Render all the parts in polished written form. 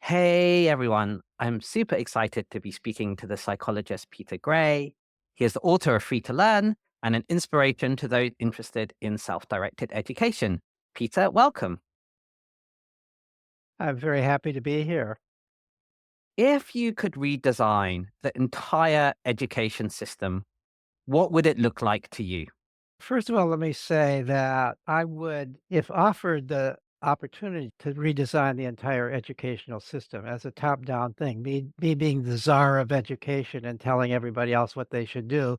Hey everyone, I'm super excited to be speaking to the psychologist Peter Gray. He is the author of Free to Learn and an inspiration to those interested in self directed education. Peter, welcome. I'm very happy to be here. If you could redesign the entire education system, what would it look like to you? First of all, let me say that I would, if offered the opportunity to redesign the entire educational system as a top-down thing, me being the czar of education and telling everybody else what they should do,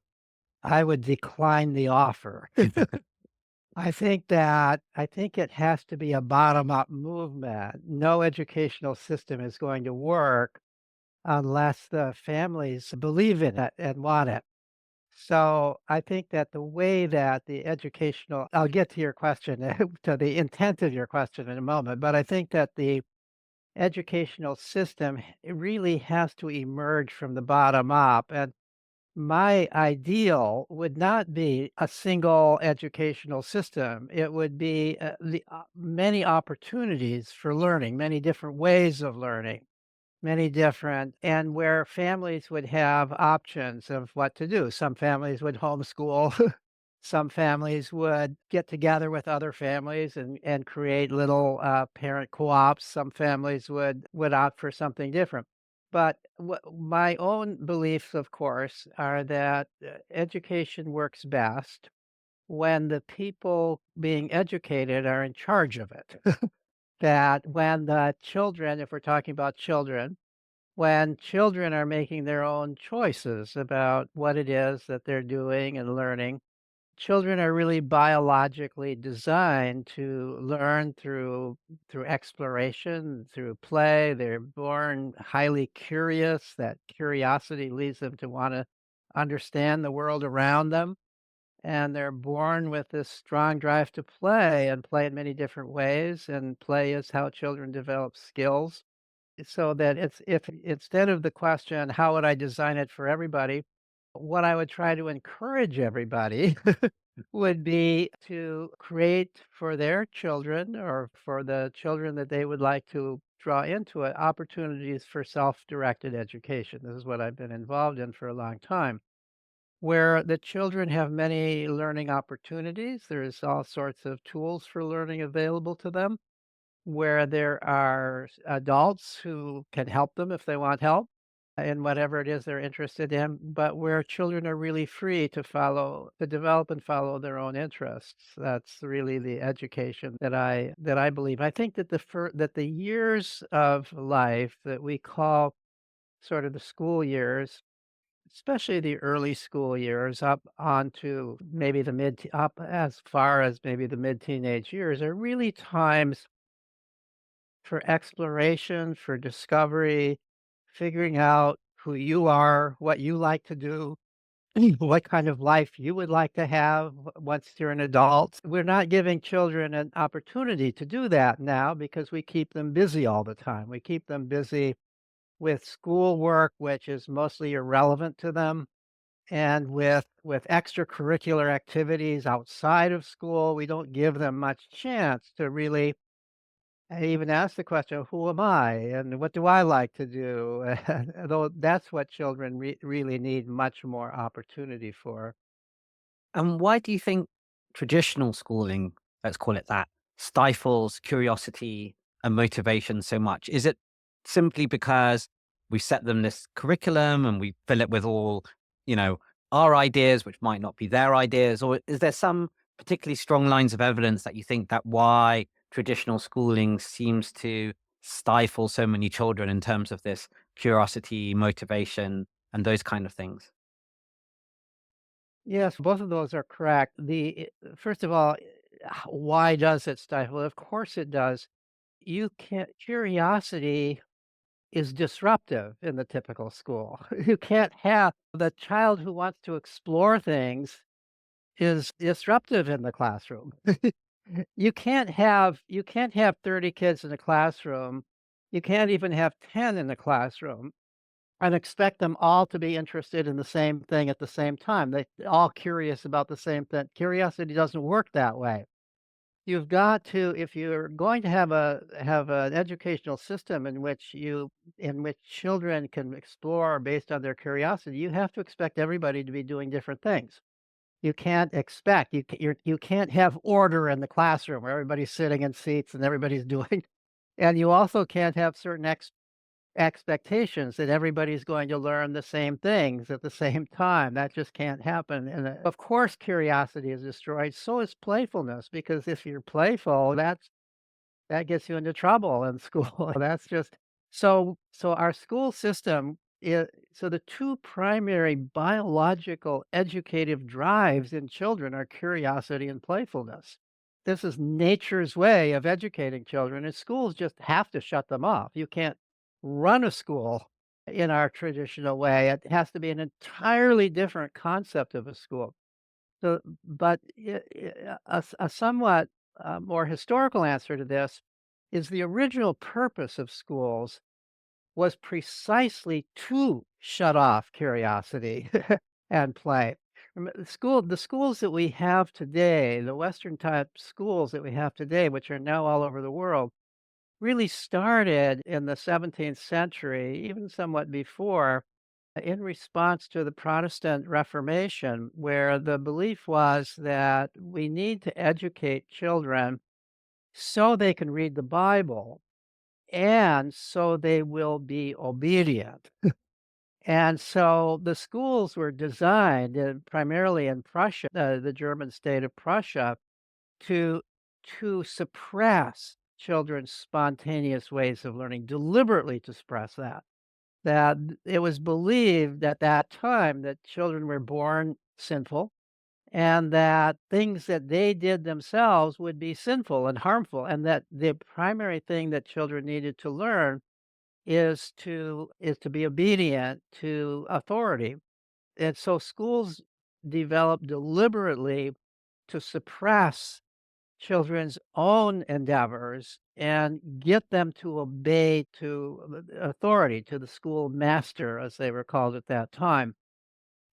I would decline the offer. I think it has to be a bottom-up movement. No educational system is going to work unless the families believe in it and want it. So I think that the way that the educational I'll get to your question, to the intent of your question in a moment, but I think that the educational system it really has to emerge from the bottom up. And my ideal would not be a single educational system. It would be many opportunities for learning, many different ways of learning. Many different and where families would have options of what to do. Some families would homeschool. Some families would get together with other families and create little, parent co-ops. Some families would opt for something different. But my own beliefs, of course, are that, education works best when the people being educated are in charge of it. That when the children, if we're talking about children, when children are making their own choices about what it is that they're doing and learning, children are really biologically designed to learn through exploration, through play. They're born highly curious. That curiosity leads them to want to understand the world around them. And they're born with this strong drive to play and play in many different ways. And play is how children develop skills so that it's if instead of the question, "How would I design it for everybody?" What I would try to encourage everybody would be to create for their children or for the children that they would like to draw into it, opportunities for self-directed education. This is what I've been involved in for a long time, where the children have many learning opportunities. There's all sorts of tools for learning available to them where there are adults who can help them if they want help in whatever it is they're interested in, but where children are really free to develop and follow their own interests. That's really the education that I believe. I think that that the years of life that we call sort of the school years, especially the early school years up onto maybe up as far as maybe the mid teenage years, are really times for exploration, for discovery, figuring out who you are, what you like to do, what kind of life you would like to have once you're an adult. We're not giving children an opportunity to do that now because we keep them busy all the time. We keep them busy with schoolwork, which is mostly irrelevant to them, and with extracurricular activities outside of school. We don't give them much chance to really I even asked the question, "Who am I, and what do I like to do?" Though that's what children really need much more opportunity for. And why do you think traditional schooling, let's call it that, stifles curiosity and motivation so much? Is it simply because we set them this curriculum and we fill it with all, you know, our ideas, which might not be their ideas? Or is there some particularly strong lines of evidence that you think that why traditional schooling seems to stifle so many children in terms of this curiosity, motivation, and those kind of things? Yes, both of those are correct. First of all, why does it stifle? Of course it does. You can't curiosity is disruptive in the typical school. You can't have the child who wants to explore things is disruptive in the classroom. You can't have 30 kids in a classroom. You can't even have 10 in the classroom and expect them all to be interested in the same thing at the same time. They all curious about the same thing. Curiosity doesn't work that way. You've got to, if you're going to have an educational system in which children can explore based on their curiosity, you have to expect everybody to be doing different things. You can't expect you can't have order in the classroom where everybody's sitting in seats and everybody's doing and you also can't have certain expectations that everybody's going to learn the same things at the same time. That just can't happen. And of course, curiosity is destroyed. So is playfulness, because if you're playful, that gets you into trouble in school. That's just so our school system is so the two primary biological educative drives in children are curiosity and playfulness. This is nature's way of educating children, and schools just have to shut them off. You can't run a school in our traditional way. It has to be an entirely different concept of a school. So, but a somewhat more historical answer to this is the original purpose of schools was precisely to shut off curiosity and play. The schools that we have today, the Western type schools that we have today, which are now all over the world, really started in the 17th century, even somewhat before, in response to the Protestant Reformation, where the belief was that we need to educate children so they can read the Bible and so they will be obedient. And so the schools were designed primarily in Prussia, the German state of Prussia, to suppress children's spontaneous ways of learning, deliberately to suppress that. That it was believed at that time that children were born sinful and that things that they did themselves would be sinful and harmful, and that the primary thing that children needed to learn is to be obedient to authority. And so schools developed deliberately to suppress children's own endeavors and get them to obey to authority, to the school master, as they were called at that time.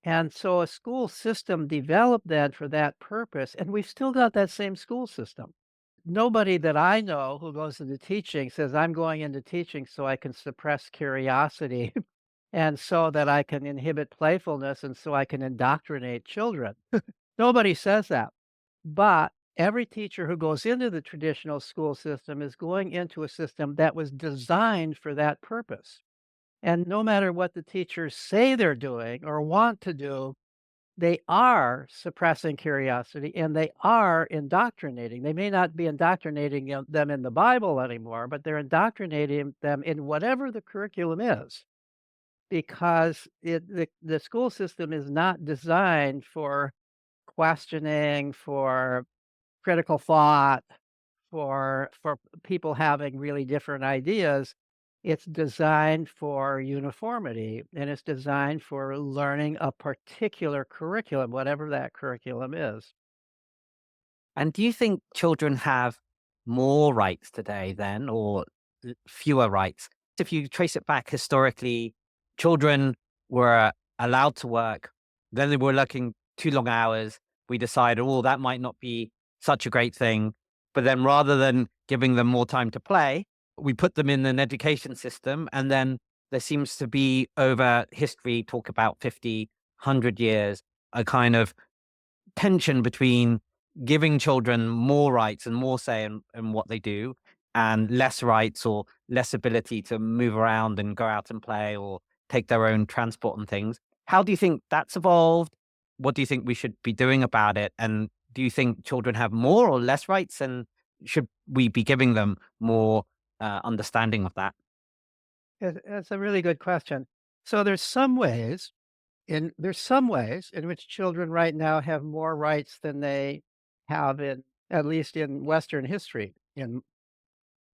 And so a school system developed then for that purpose, and we've still got that same school system. Nobody that I know who goes into teaching says, I'm going into teaching so I can suppress curiosity and so that I can inhibit playfulness and so I can indoctrinate children. Nobody says that. But every teacher who goes into the traditional school system is going into a system that was designed for that purpose. And no matter what the teachers say they're doing or want to do, they are suppressing curiosity and they are indoctrinating. They may not be indoctrinating them in the Bible anymore, but they're indoctrinating them in whatever the curriculum is because the school system is not designed for questioning, for critical thought, for people having really different ideas. It's designed for uniformity, and it's designed for learning a particular curriculum, whatever that curriculum is. And do you think children have more rights today then, or fewer rights? If you trace it back historically, children were allowed to work, then they were working too long hours. We decided, oh, that might not be such a great thing. But then rather than giving them more time to play, we put them in an education system. And then there seems to be over history, talk about 50, 100 years, a kind of tension between giving children more rights and more say in what they do and less rights or less ability to move around and go out and play or take their own transport and things. How do you think that's evolved? What do you think we should be doing about it? And do you think children have more or less rights? And should we be giving them more understanding of that? That's a really good question. So there's some ways in which children right now have more rights than they have in at least in Western history, in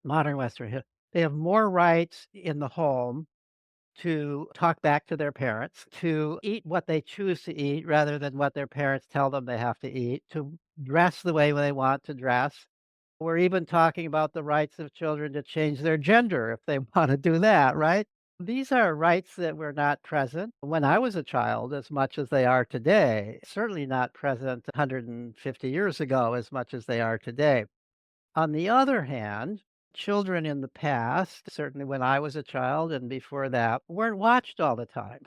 modern Western history. They have more rights in the home to talk back to their parents, to eat what they choose to eat rather than what their parents tell them they have to eat, to dress the way they want to dress. We're even talking about the rights of children to change their gender if they want to do that, right? These are rights that were not present when I was a child as much as they are today. Certainly not present 150 years ago as much as they are today. On the other hand, children in the past, certainly when I was a child and before that, weren't watched all the time.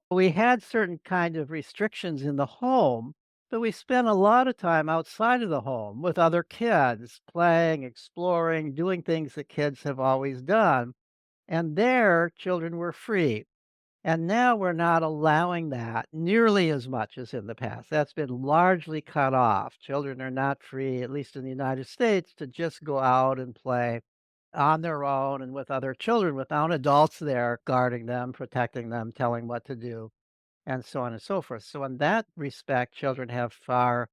We had certain kind of restrictions in the home, but we spent a lot of time outside of the home with other kids, playing, exploring, doing things that kids have always done. And there, children were free. And now we're not allowing that nearly as much as in the past. That's been largely cut off. Children are not free, at least in the United States, to just go out and play on their own and with other children without adults there guarding them, protecting them, telling what to do, and so on and so forth. So, in that respect, children have far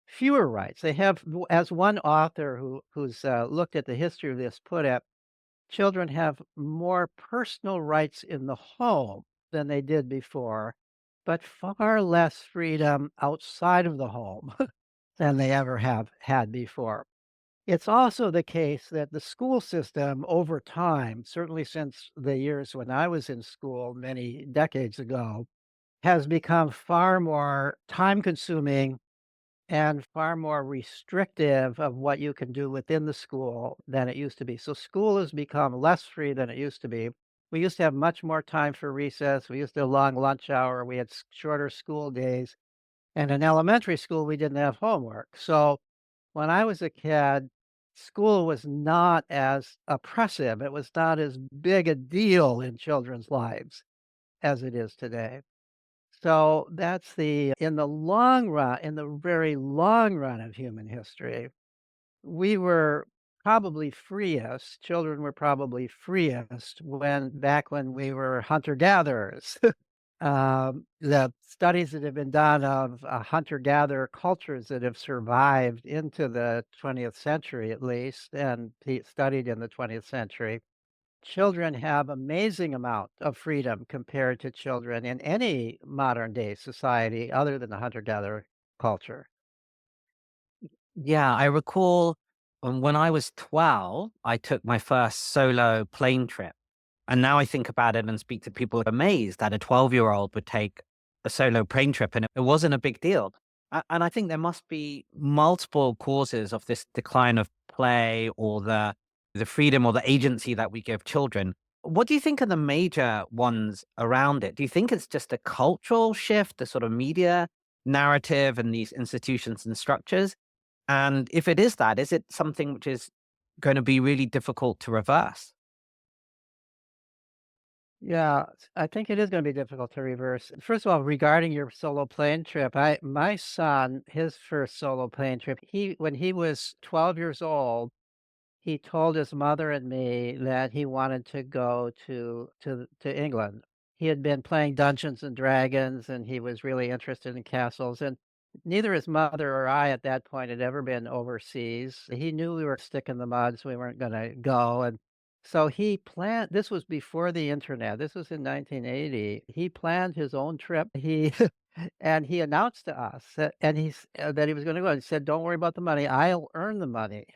fewer rights. They have, as one author who's looked at the history of this put it, children have more personal rights in the home than they did before, but far less freedom outside of the home than they ever have had before. It's also the case that the school system over time, certainly since the years when I was in school many decades ago, has become far more time consuming and far more restrictive of what you can do within the school than it used to be. So school has become less free than it used to be. We used to have much more time for recess. We used to have long lunch hour. We had shorter school days. And in elementary school, we didn't have homework. So when I was a kid, school was not as oppressive. It was not as big a deal in children's lives as it is today. So that's in the long run, in the very long run of human history, we were probably freest, children were probably freest back when we were hunter-gatherers. The studies that have been done of hunter-gatherer cultures that have survived into the 20th century at least, and studied in the 20th century, children have amazing amount of freedom compared to children in any modern day society other than the hunter-gatherer culture. Yeah, I recall when I was 12, I took my first solo plane trip. And now I think about it and speak to people amazed that a 12-year-old would take a solo plane trip and it wasn't a big deal. And I think there must be multiple causes of this decline of play or the freedom or the agency that we give children. What do you think are the major ones around it? Do you think it's just a cultural shift, the sort of media narrative and these institutions and structures? And if it is that, is it something which is going to be really difficult to reverse? Yeah, I think it is going to be difficult to reverse. First of all, regarding your solo plane trip, my son, his first solo plane trip, he when he was 12 years old, he told his mother and me that he wanted to go to England. He had been playing Dungeons& and Dragons, and he was really interested in castles, and neither his mother or I at that point had ever been overseas. He knew we were a stick in the mud, so we weren't gonna go, and so he planned this was before the internet, this was in 1980. He planned his own trip. He and he announced to us that he was gonna go. He said, "Don't worry about the money, I'll earn the money."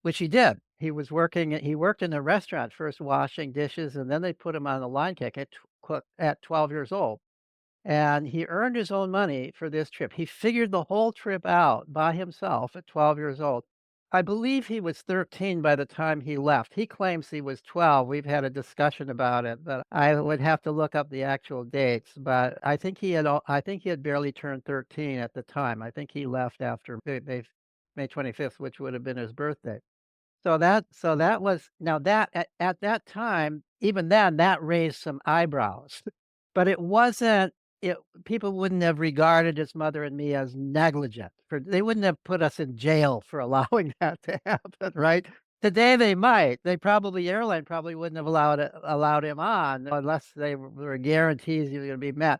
Which he did. He worked in a restaurant, first washing dishes, and then they put him on the line kick at 12 years old, and he earned his own money for this trip. He figured the whole trip out by himself at 12 years old. I believe he was 13 by the time he left. He claims he was 12. We've had a discussion about it, but I would have to look up the actual dates, but I think he had barely turned 13 at the time. I think he left after May 25th, which would have been his birthday. So that was now that at that time, even then, that raised some eyebrows, but it wasn't it people wouldn't have regarded his mother and me as negligent they wouldn't have put us in jail for allowing that to happen, right? Today they might. Airline probably wouldn't have allowed him on unless they were guarantees he was gonna be met.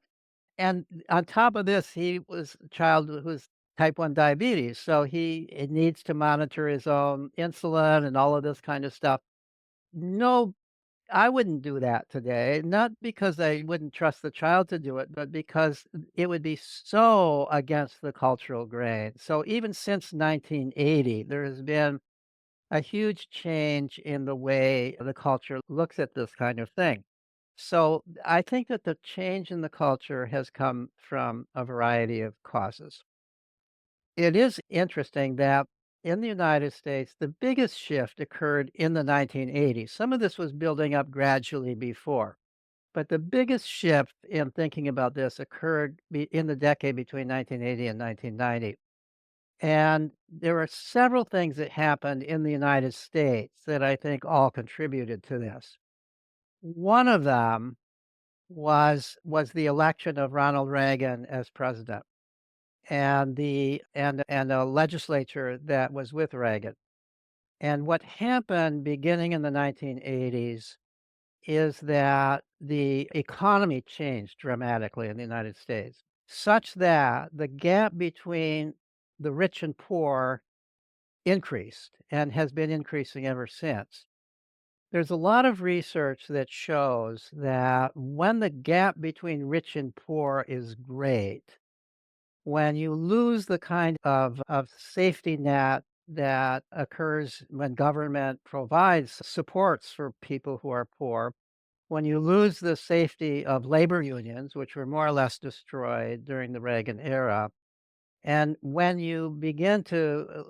And on top of this, he was a child who's type 1 diabetes, so he needs to monitor his own insulin and all of this kind of stuff. No, I wouldn't do that today, not because I wouldn't trust the child to do it, but because it would be so against the cultural grain. So even since 1980, there has been a huge change in the way the culture looks at this kind of thing. So I think that the change in the culture has come from a variety of causes. It is interesting that in the United States, the biggest shift occurred in the 1980s. Some of this was building up gradually before, but the biggest shift in thinking about this occurred in the decade between 1980 and 1990. And there are several things that happened in the United States that I think all contributed to this. One of them was the election of Ronald Reagan as president and a legislature that was with Reagan. And what happened beginning in the 1980s is that the economy changed dramatically in the United States, such that the gap between the rich and poor increased and has been increasing ever since. There's a lot of research that shows that when the gap between rich and poor is great, when you lose the kind of safety net that occurs when government provides supports for people who are poor, when you lose the safety of labor unions, which were more or less destroyed during the Reagan era, and when you begin to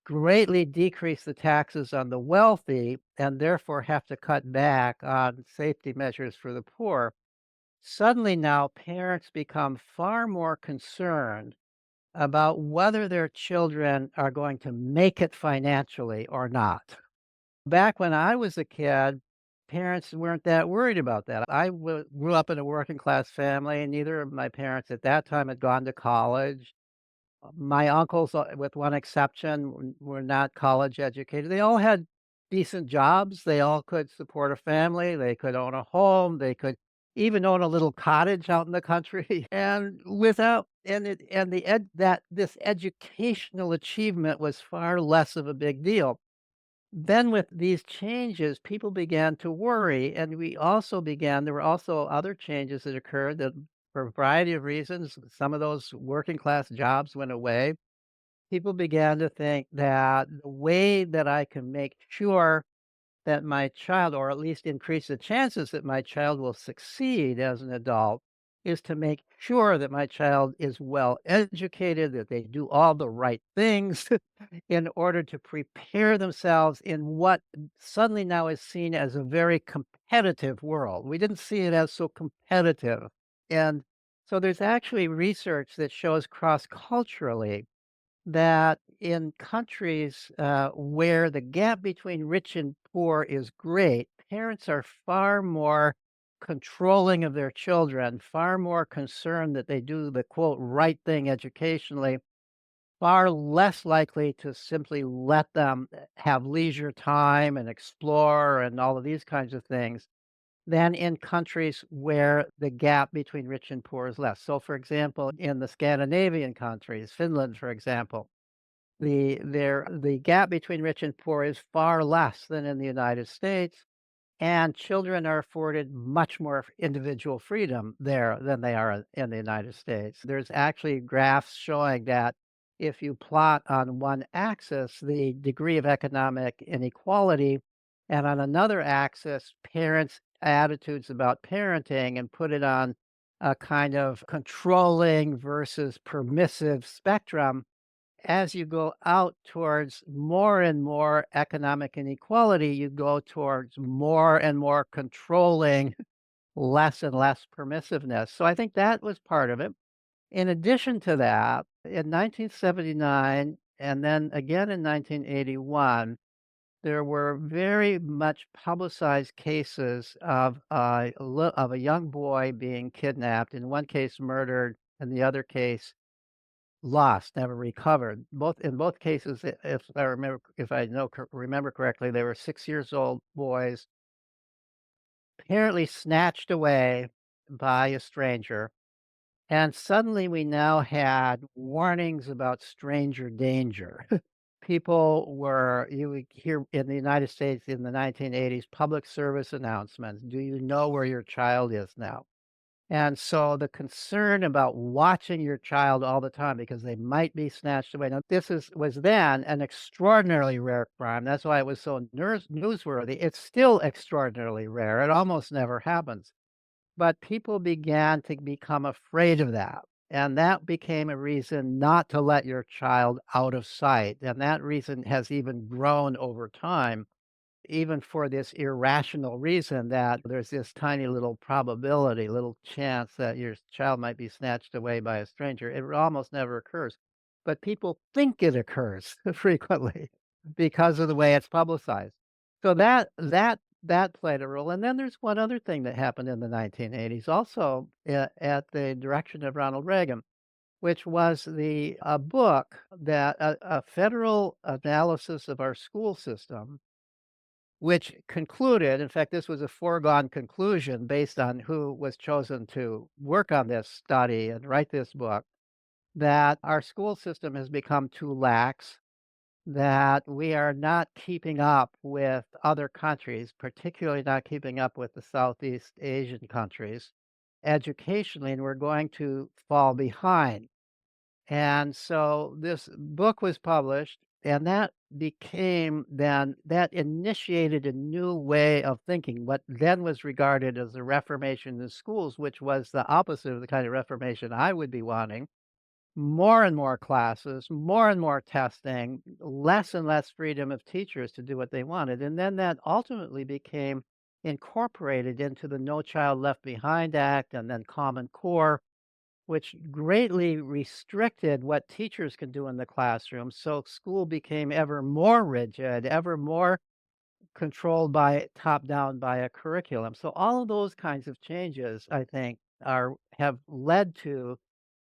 greatly decrease the taxes on the wealthy and therefore have to cut back on safety measures for the poor, suddenly now parents become far more concerned about whether their children are going to make it financially or not. Back when I was a kid, parents weren't that worried about that. Grew up in a working class family, and neither of my parents at that time had gone to college. My uncles, with one exception, were not college educated. They all had decent jobs. They all could support a family. They could own a home. They could even own a little cottage out in the country. And without and it and the ed that this educational achievement was far less of a big deal. Then with these changes, people began to worry, and there were also other changes that occurred that for a variety of reasons, some of those working class jobs went away. People began to think that the way that I can make sure that my child, or at least increase the chances that my child will succeed as an adult, is to make sure that my child is well educated, that they do all the right things in order to prepare themselves in what suddenly now is seen as a very competitive world. We didn't see it as so competitive. And so there's actually research that shows cross culturally that in countries where the gap between rich and poor is great, parents are far more controlling of their children, far more concerned that they do the quote right thing educationally, far less likely to simply let them have leisure time and explore and all of these kinds of things than in countries where the gap between rich and poor is less. So, for example, in the Scandinavian countries, Finland, for example, the gap between rich and poor is far less than in the United States, and children are afforded much more individual freedom there than they are in the United States. There's actually graphs showing that if you plot on one axis the degree of economic inequality, and on another axis parents' attitudes about parenting, and put it on a kind of controlling versus permissive spectrum, as you go out towards more and more economic inequality, you go towards more and more controlling, less and less permissiveness. So I think that was part of it. In addition to that, in 1979 and then again in 1981, there were very much publicized cases of a young boy being kidnapped, in one case murdered, in the other case lost, never recovered. In both cases, if I remember correctly, they were 6 years old boys, apparently snatched away by a stranger, and suddenly we now had warnings about stranger danger. You would hear in the United States in the 1980s, public service announcements, "Do you know where your child is now?" And so the concern about watching your child all the time because they might be snatched away. Now, was then an extraordinarily rare crime. That's why it was so newsworthy. It's still extraordinarily rare. It almost never happens. But people began to become afraid of that. And that became a reason not to let your child out of sight. And that reason has even grown over time, even for this irrational reason that there's this tiny little probability, little chance that your child might be snatched away by a stranger. It almost never occurs. But people think it occurs frequently because of the way it's publicized. So that played a role. And then there's one other thing that happened in the 1980s, also at the direction of Ronald Reagan, which was the a book that a federal analysis of our school system, which concluded, in fact, this was a foregone conclusion based on who was chosen to work on this study and write this book, that our school system has become too lax, that we are not keeping up with other countries, particularly not keeping up with the Southeast Asian countries educationally, and we're going to fall behind. And so this book was published, and that became then that initiated a new way of thinking, what then was regarded as a reformation in schools, which was the opposite of the kind of reformation I would be wanting. More and more classes, more and more testing, less and less freedom of teachers to do what they wanted. And then that ultimately became incorporated into the No Child Left Behind Act and then Common Core, which greatly restricted what teachers could do in the classroom. So school became ever more rigid, ever more controlled by top down by a curriculum. So all of those kinds of changes, I think, are have led to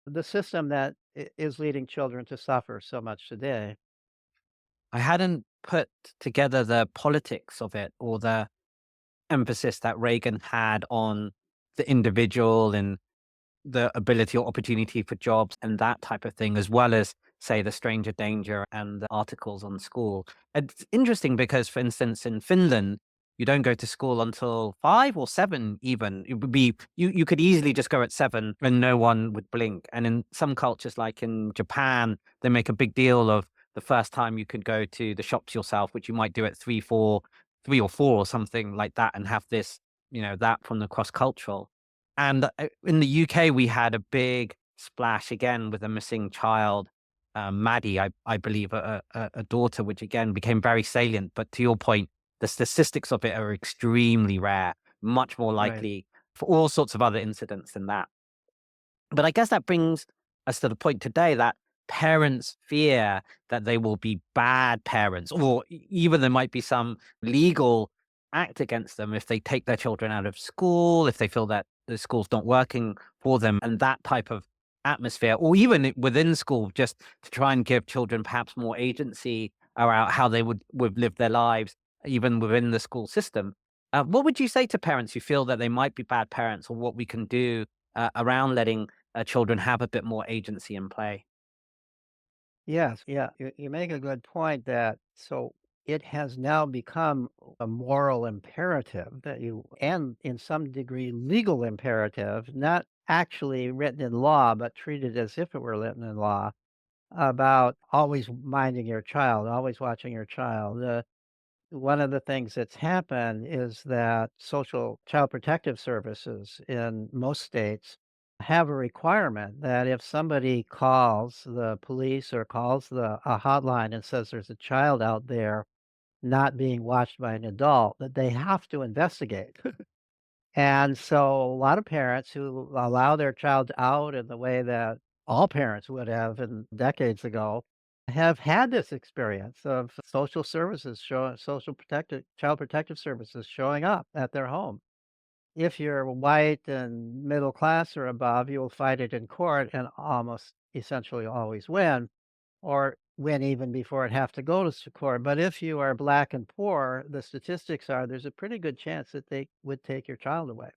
the system that is leading children to suffer so much today. I hadn't put together the politics of it or the emphasis that Reagan had on the individual and the ability or opportunity for jobs and that type of thing, as well as, say, the stranger danger and the articles on school. It's interesting because, for instance, in Finland, you don't go to school until 5 or 7, even. It would be you could easily just go at 7 and no one would blink. And in some cultures, like in Japan, they make a big deal of the first time you could go to the shops yourself, which you might do at 3 or 4 or something like that, and have this, that from the cross cultural. And, in the UK, we had a big splash again with a missing child, Maddie, I believe, a daughter, which again became very salient. But to your point, the statistics of it are extremely rare, much more Right. likely for all sorts of other incidents than that. But I guess that brings us to the point today that parents fear that they will be bad parents, or even there might be some legal act against them if they take their children out of school, if they feel that the school's not working for them, and that type of atmosphere, or even within school, just to try and give children perhaps more agency around how they would live their lives, even within the school system. What would you say to parents who feel that they might be bad parents, or what we can do around letting children have a bit more agency and play? Yes, yeah, you make a good point that so it has now become a moral imperative that you, and in some degree, legal imperative, not actually written in law, but treated as if it were written in law, about always minding your child, always watching your child. One of the things that's happened is that social child protective services in most states have a requirement that if somebody calls the police or calls a hotline and says there's a child out there not being watched by an adult, that they have to investigate. And so a lot of parents who allow their child out in the way that all parents would have in decades ago have had this experience of social services showing social protective child protective services showing up at their home. If you're white and middle class or above, you will fight it in court and almost essentially always win, or win even before it have to go to court. But if you are black and poor, the statistics are there's a pretty good chance that they would take your child away.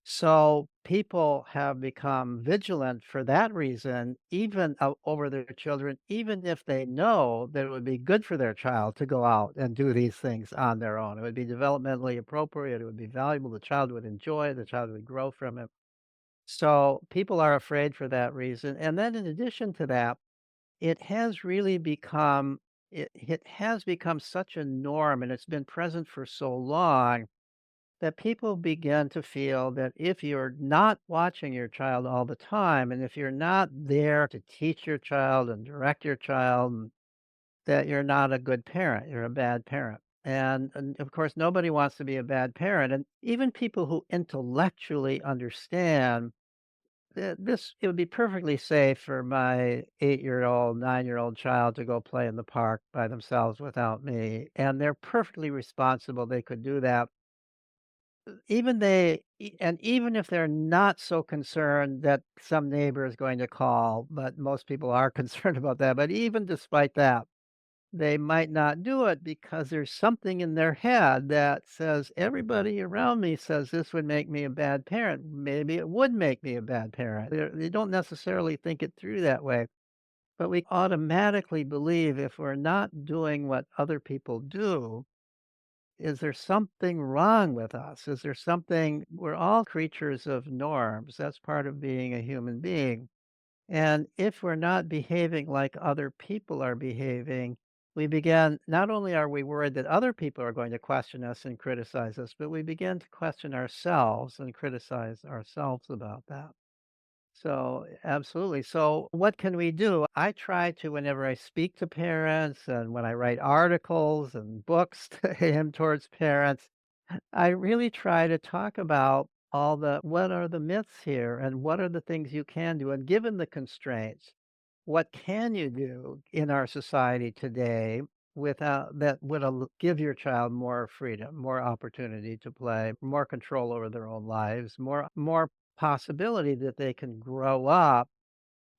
So people have become vigilant for that reason, even over their children, even if they know that it would be good for their child to go out and do these things on their own. It would be developmentally appropriate. It would be valuable. The child would enjoy. The child would grow from it. So people are afraid for that reason. And then in addition to that, it has really become it has become such a norm, and it's been present for so long that people begin to feel that if you're not watching your child all the time, and if you're not there to teach your child and direct your child, that you're not a good parent, you're a bad parent. And of course, nobody wants to be a bad parent. And even people who intellectually understand that this, it would be perfectly safe for my 8-year-old, 9-year-old child to go play in the park by themselves without me. And they're perfectly responsible. They could do that. And even if they're not so concerned that some neighbor is going to call, but most people are concerned about that. But even despite that, they might not do it because there's something in their head that says, everybody around me says this would make me a bad parent. Maybe it would make me a bad parent. They don't necessarily think it through that way, but we automatically believe if we're not doing what other people do, is there something wrong with us? Is there something, we're all creatures of norms. That's part of being a human being. And if we're not behaving like other people are behaving, we begin, not only are we worried that other people are going to question us and criticize us, but we begin to question ourselves and criticize ourselves about that. So, absolutely. So, what can we do? I try to, whenever I speak to parents and when I write articles and books aimed towards parents, I really try to talk about all the what are the myths here and what are the things you can do? And given the constraints, what can you do in our society today without that would give your child more freedom, more opportunity to play, more control over their own lives, more possibility that they can grow up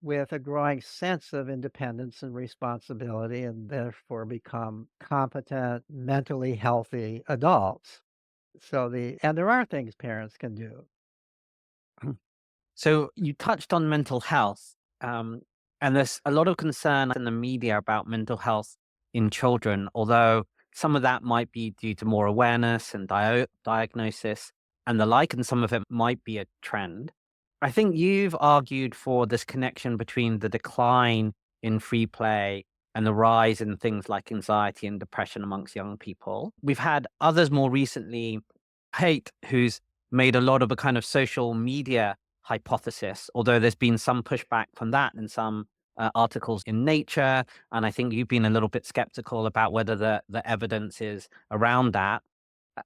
with a growing sense of independence and responsibility and therefore become competent, mentally healthy adults. And there are things parents can do. So you touched on mental health, and there's a lot of concern in the media about mental health in children, although some of that might be due to more awareness and diagnosis and the like, and some of it might be a trend. I think you've argued for this connection between the decline in free play and the rise in things like anxiety and depression amongst young people. We've had others more recently, Hate, who's made a lot of a kind of social media hypothesis, although there's been some pushback from that in some articles in Nature. And I think you've been a little bit skeptical about whether the evidence is around that.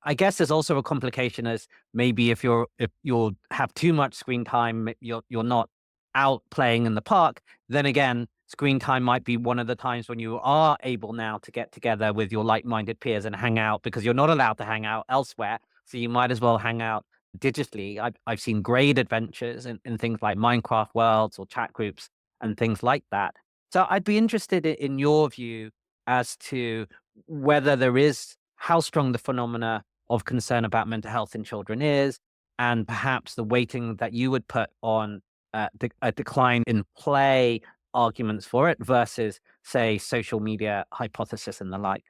I guess there's also a complication as maybe if you'll have too much screen time, you're not out playing in the park. Then again, screen time might be one of the times when you are able now to get together with your like-minded peers and hang out because you're not allowed to hang out elsewhere. So you might as well hang out digitally. I've seen great adventures in things like Minecraft worlds or chat groups and things like that. So I'd be interested in your view as to whether there is how strong the phenomena of concern about mental health in children is, and perhaps the weighting that you would put on a decline in play arguments for it versus, say, social media hypothesis and the like.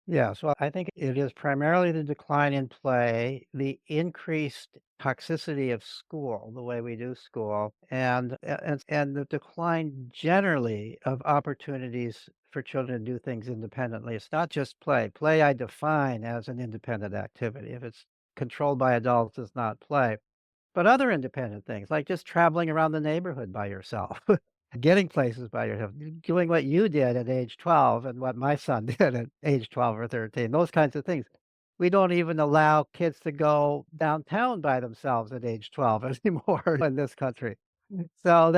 Yeah, so I think it is primarily the decline in play, the increased toxicity of school, the way we do school, and the decline generally of opportunities for children to do things independently. It's not just play. Play I define as an independent activity. If it's controlled by adults, it's not play. But other independent things, like just traveling around the neighborhood by yourself, getting places by yourself, doing what you did at age 12 and what my son did at age 12 or 13, those kinds of things. We don't even allow kids to go downtown by themselves at age 12 anymore in this country. So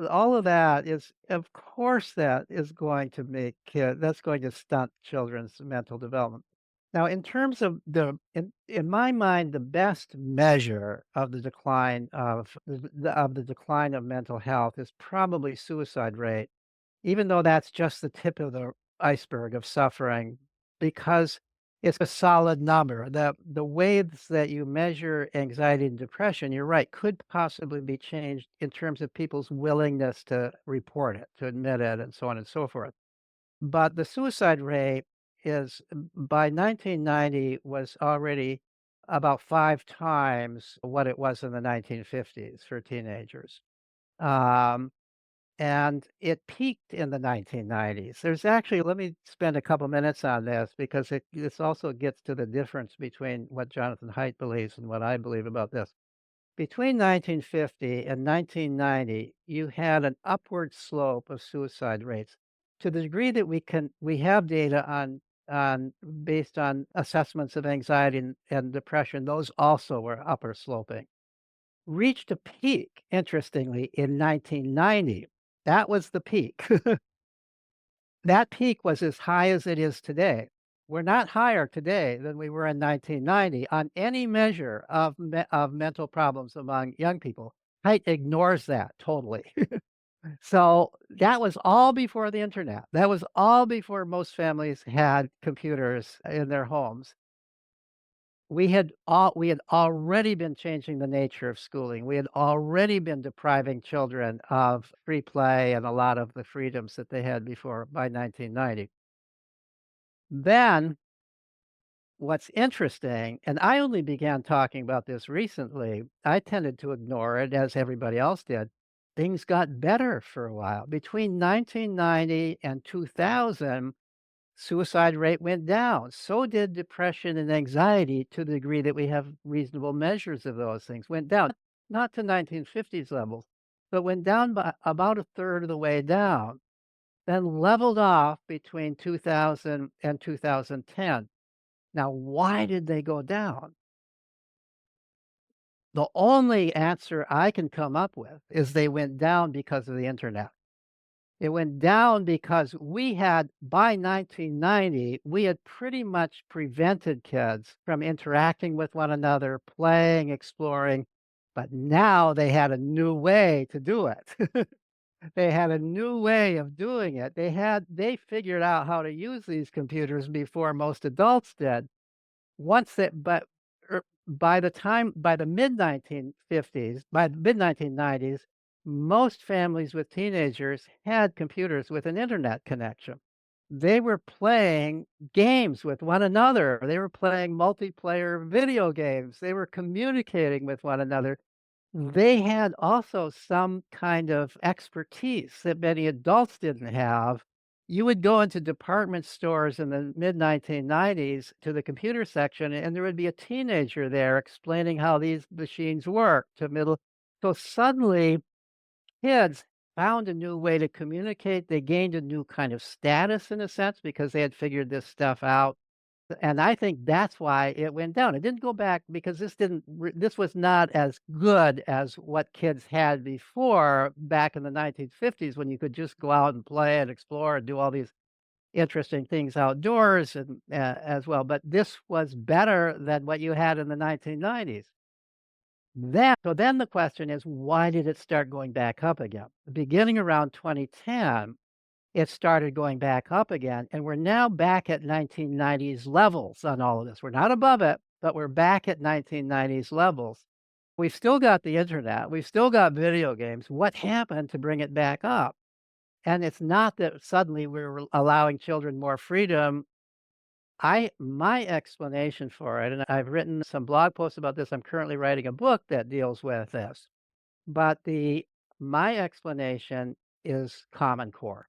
all of that is, of course, that is going to that's going to stunt children's mental development. Now, in terms of in my mind, the best measure of the decline of the decline of mental health is probably suicide rate, even though that's just the tip of the iceberg of suffering, because it's a solid number. The ways that you measure anxiety and depression, you're right, could possibly be changed in terms of people's willingness to report it, to admit it, and so on and so forth. But the suicide rate by 1990 was already about 5 times what it was in the 1950s for teenagers. Um, and it peaked in the 1990s. There's actually let me spend a couple minutes on this because this also gets to the difference between what Jonathan Haidt believes and what I believe about this. Between 1950 and 1990, you had an upward slope of suicide rates to the degree that we have data on based on assessments of anxiety and depression. Those also were upper sloping. Reached a peak, interestingly, in 1990. That was the peak. That peak was as high as it is today. We're not higher today than we were in 1990 on any measure of mental problems among young people. Haidt ignores that totally. So, that was all before the internet. That was all before most families had computers in their homes. We had already been changing the nature of schooling. We had already been depriving children of free play and a lot of the freedoms that they had before by 1990. Then, what's interesting, and I only began talking about this recently, I tended to ignore it as everybody else did. Things got better for a while. Between 1990 and 2000, suicide rate went down. So did depression and anxiety to the degree that we have reasonable measures of those things went down, not to 1950s levels, but went down by about a third of the way down, then leveled off between 2000 and 2010. Now, why did they go down? The only answer I can come up with is they went down because of the internet. It went down because by 1990, we had pretty much prevented kids from interacting with one another, playing, exploring, but now they had a new way to do it. They had a new way of doing it. They figured out how to use these computers before most adults did. Once that but by the mid-1950s, by the mid-1990s, most families with teenagers had computers with an internet connection. They were playing games with one another. They were playing multiplayer video games. They were communicating with one another. They had also some kind of expertise that many adults didn't have. You would go into department stores in the mid-1990s to the computer section, and there would be a teenager there explaining how these machines work to middle so suddenly, kids found a new way to communicate. They gained a new kind of status in a sense because they had figured this stuff out. And I think that's why it went down. It didn't go back because this was not as good as what kids had before back in the 1950s when you could just go out and play and explore and do all these interesting things outdoors and as well. But this was better than what you had in the 1990s. Then the question is, why did it start going back up again? Beginning around 2010, it started going back up again, and we're now back at 1990s levels on all of this. We're not above it, but we're back at 1990s levels. We've still got the internet, we've still got video games. What happened to bring it back up? And it's not that suddenly we're allowing children more freedom. My explanation for it, and I've written some blog posts about this. I'm currently writing a book that deals with this. But my explanation is Common Core.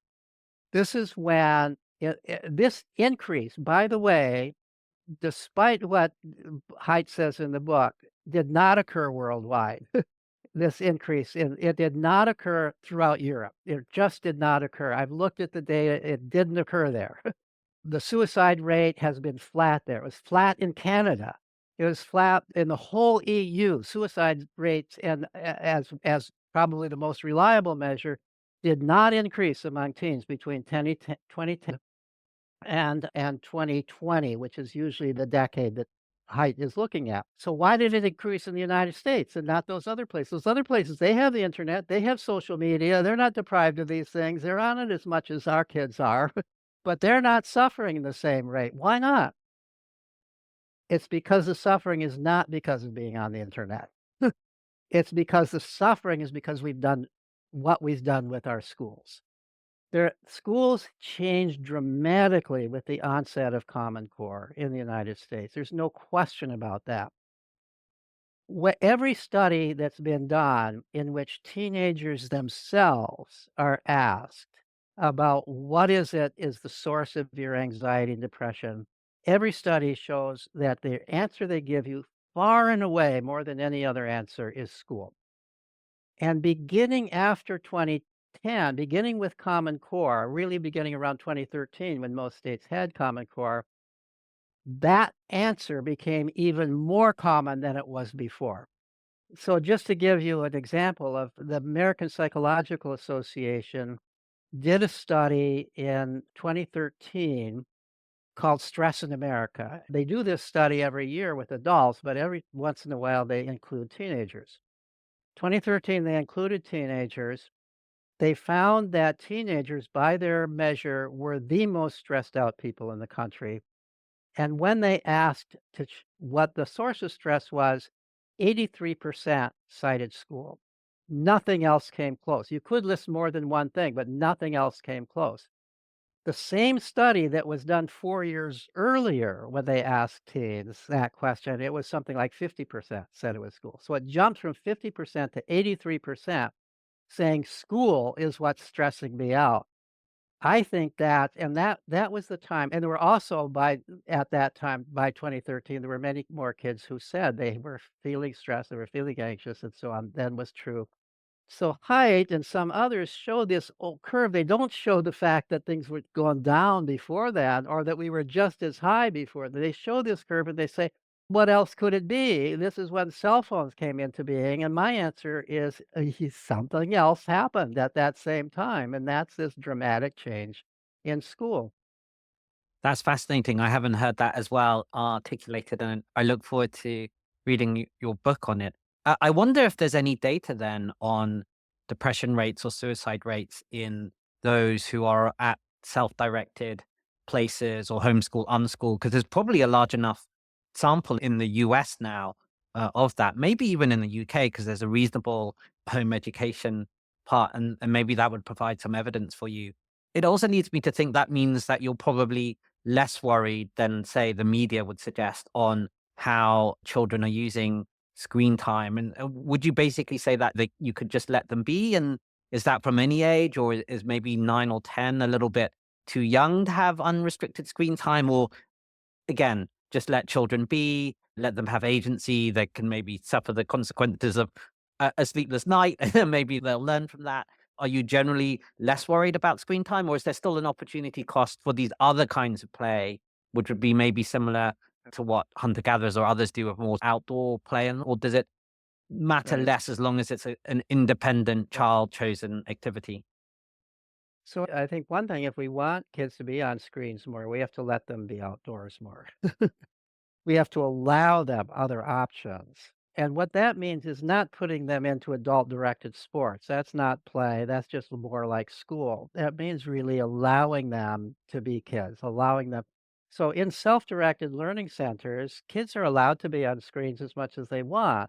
This is when this increase, by the way, despite what Haidt says in the book, did not occur worldwide. This increase it did not occur throughout Europe. It just did not occur. I've looked at the data. It didn't occur there. The suicide rate has been flat there. It was flat in Canada. It was flat in the whole EU. Suicide rates and as probably the most reliable measure did not increase among teens between 2010 and 2020, which is usually the decade that Haidt is looking at. So why did it increase in the United States and not those other places? Those other places, they have the internet, they have social media, they're not deprived of these things. They're on it as much as our kids are, but they're not suffering the same rate. Why not? It's because the suffering is not because of being on the internet. It's because the suffering is because we've done what we've done with our schools. Their schools changed dramatically with the onset of Common Core in the United States. There's no question about that. Every study that's been done in which teenagers themselves are asked about what is the source of your anxiety and depression, every study shows that the answer they give you far and away more than any other answer is school. And beginning after 2010, beginning with Common Core, really beginning around 2013 when most states had Common Core, that answer became even more common than it was before. So just to give you an example of the American Psychological Association did a study in 2013 called Stress in America. They do this study every year with adults, but every once in a while they include teenagers. 2013, they included teenagers. They found that teenagers, by their measure, were the most stressed out people in the country. And when they asked what the source of stress was, 83% cited school. Nothing else came close. You could list more than one thing, but nothing else came close. The same study that was done 4 years earlier when they asked teens that question, it was something like 50% said it was school. So it jumped from 50% to 83% saying school is what's stressing me out. I think that was the time, and there were also at that time, by 2013, there were many more kids who said they were feeling stressed, they were feeling anxious, and so on, than was true. So Haidt and some others show this old curve. They don't show the fact that things were going down before that or that we were just as high before. They show this curve and they say, what else could it be? This is when cell phones came into being. And my answer is something else happened at that same time. And that's this dramatic change in school. That's fascinating. I haven't heard that as well articulated, and I look forward to reading your book on it. I wonder if there's any data then on depression rates or suicide rates in those who are at self-directed places or homeschool, unschool, because there's probably a large enough sample in the US now of that, maybe even in the UK, because there's a reasonable home education part, and maybe that would provide some evidence for you. It also leads me to think that means that you're probably less worried than, say, the media would suggest on how children are using screen time. And would you basically say that you could just let them be? And is that from any age, or is maybe 9 or 10 a little bit too young to have unrestricted screen time? Or again, just let children be, let them have agency. They can maybe suffer the consequences of a sleepless night. Maybe they'll learn from that. Are you generally less worried about screen time, or is there still an opportunity cost for these other kinds of play, which would be maybe similar to what hunter gatherers or others do with more outdoor play? Or does it matter Right. less as long as it's an independent Yeah. child chosen activity? So I think one thing, if we want kids to be on screens more, we have to let them be outdoors more. We have to allow them other options. And what that means is not putting them into adult-directed sports. That's not play, that's just more like school. That means really allowing them to be kids, allowing them so in self-directed learning centers, kids are allowed to be on screens as much as they want.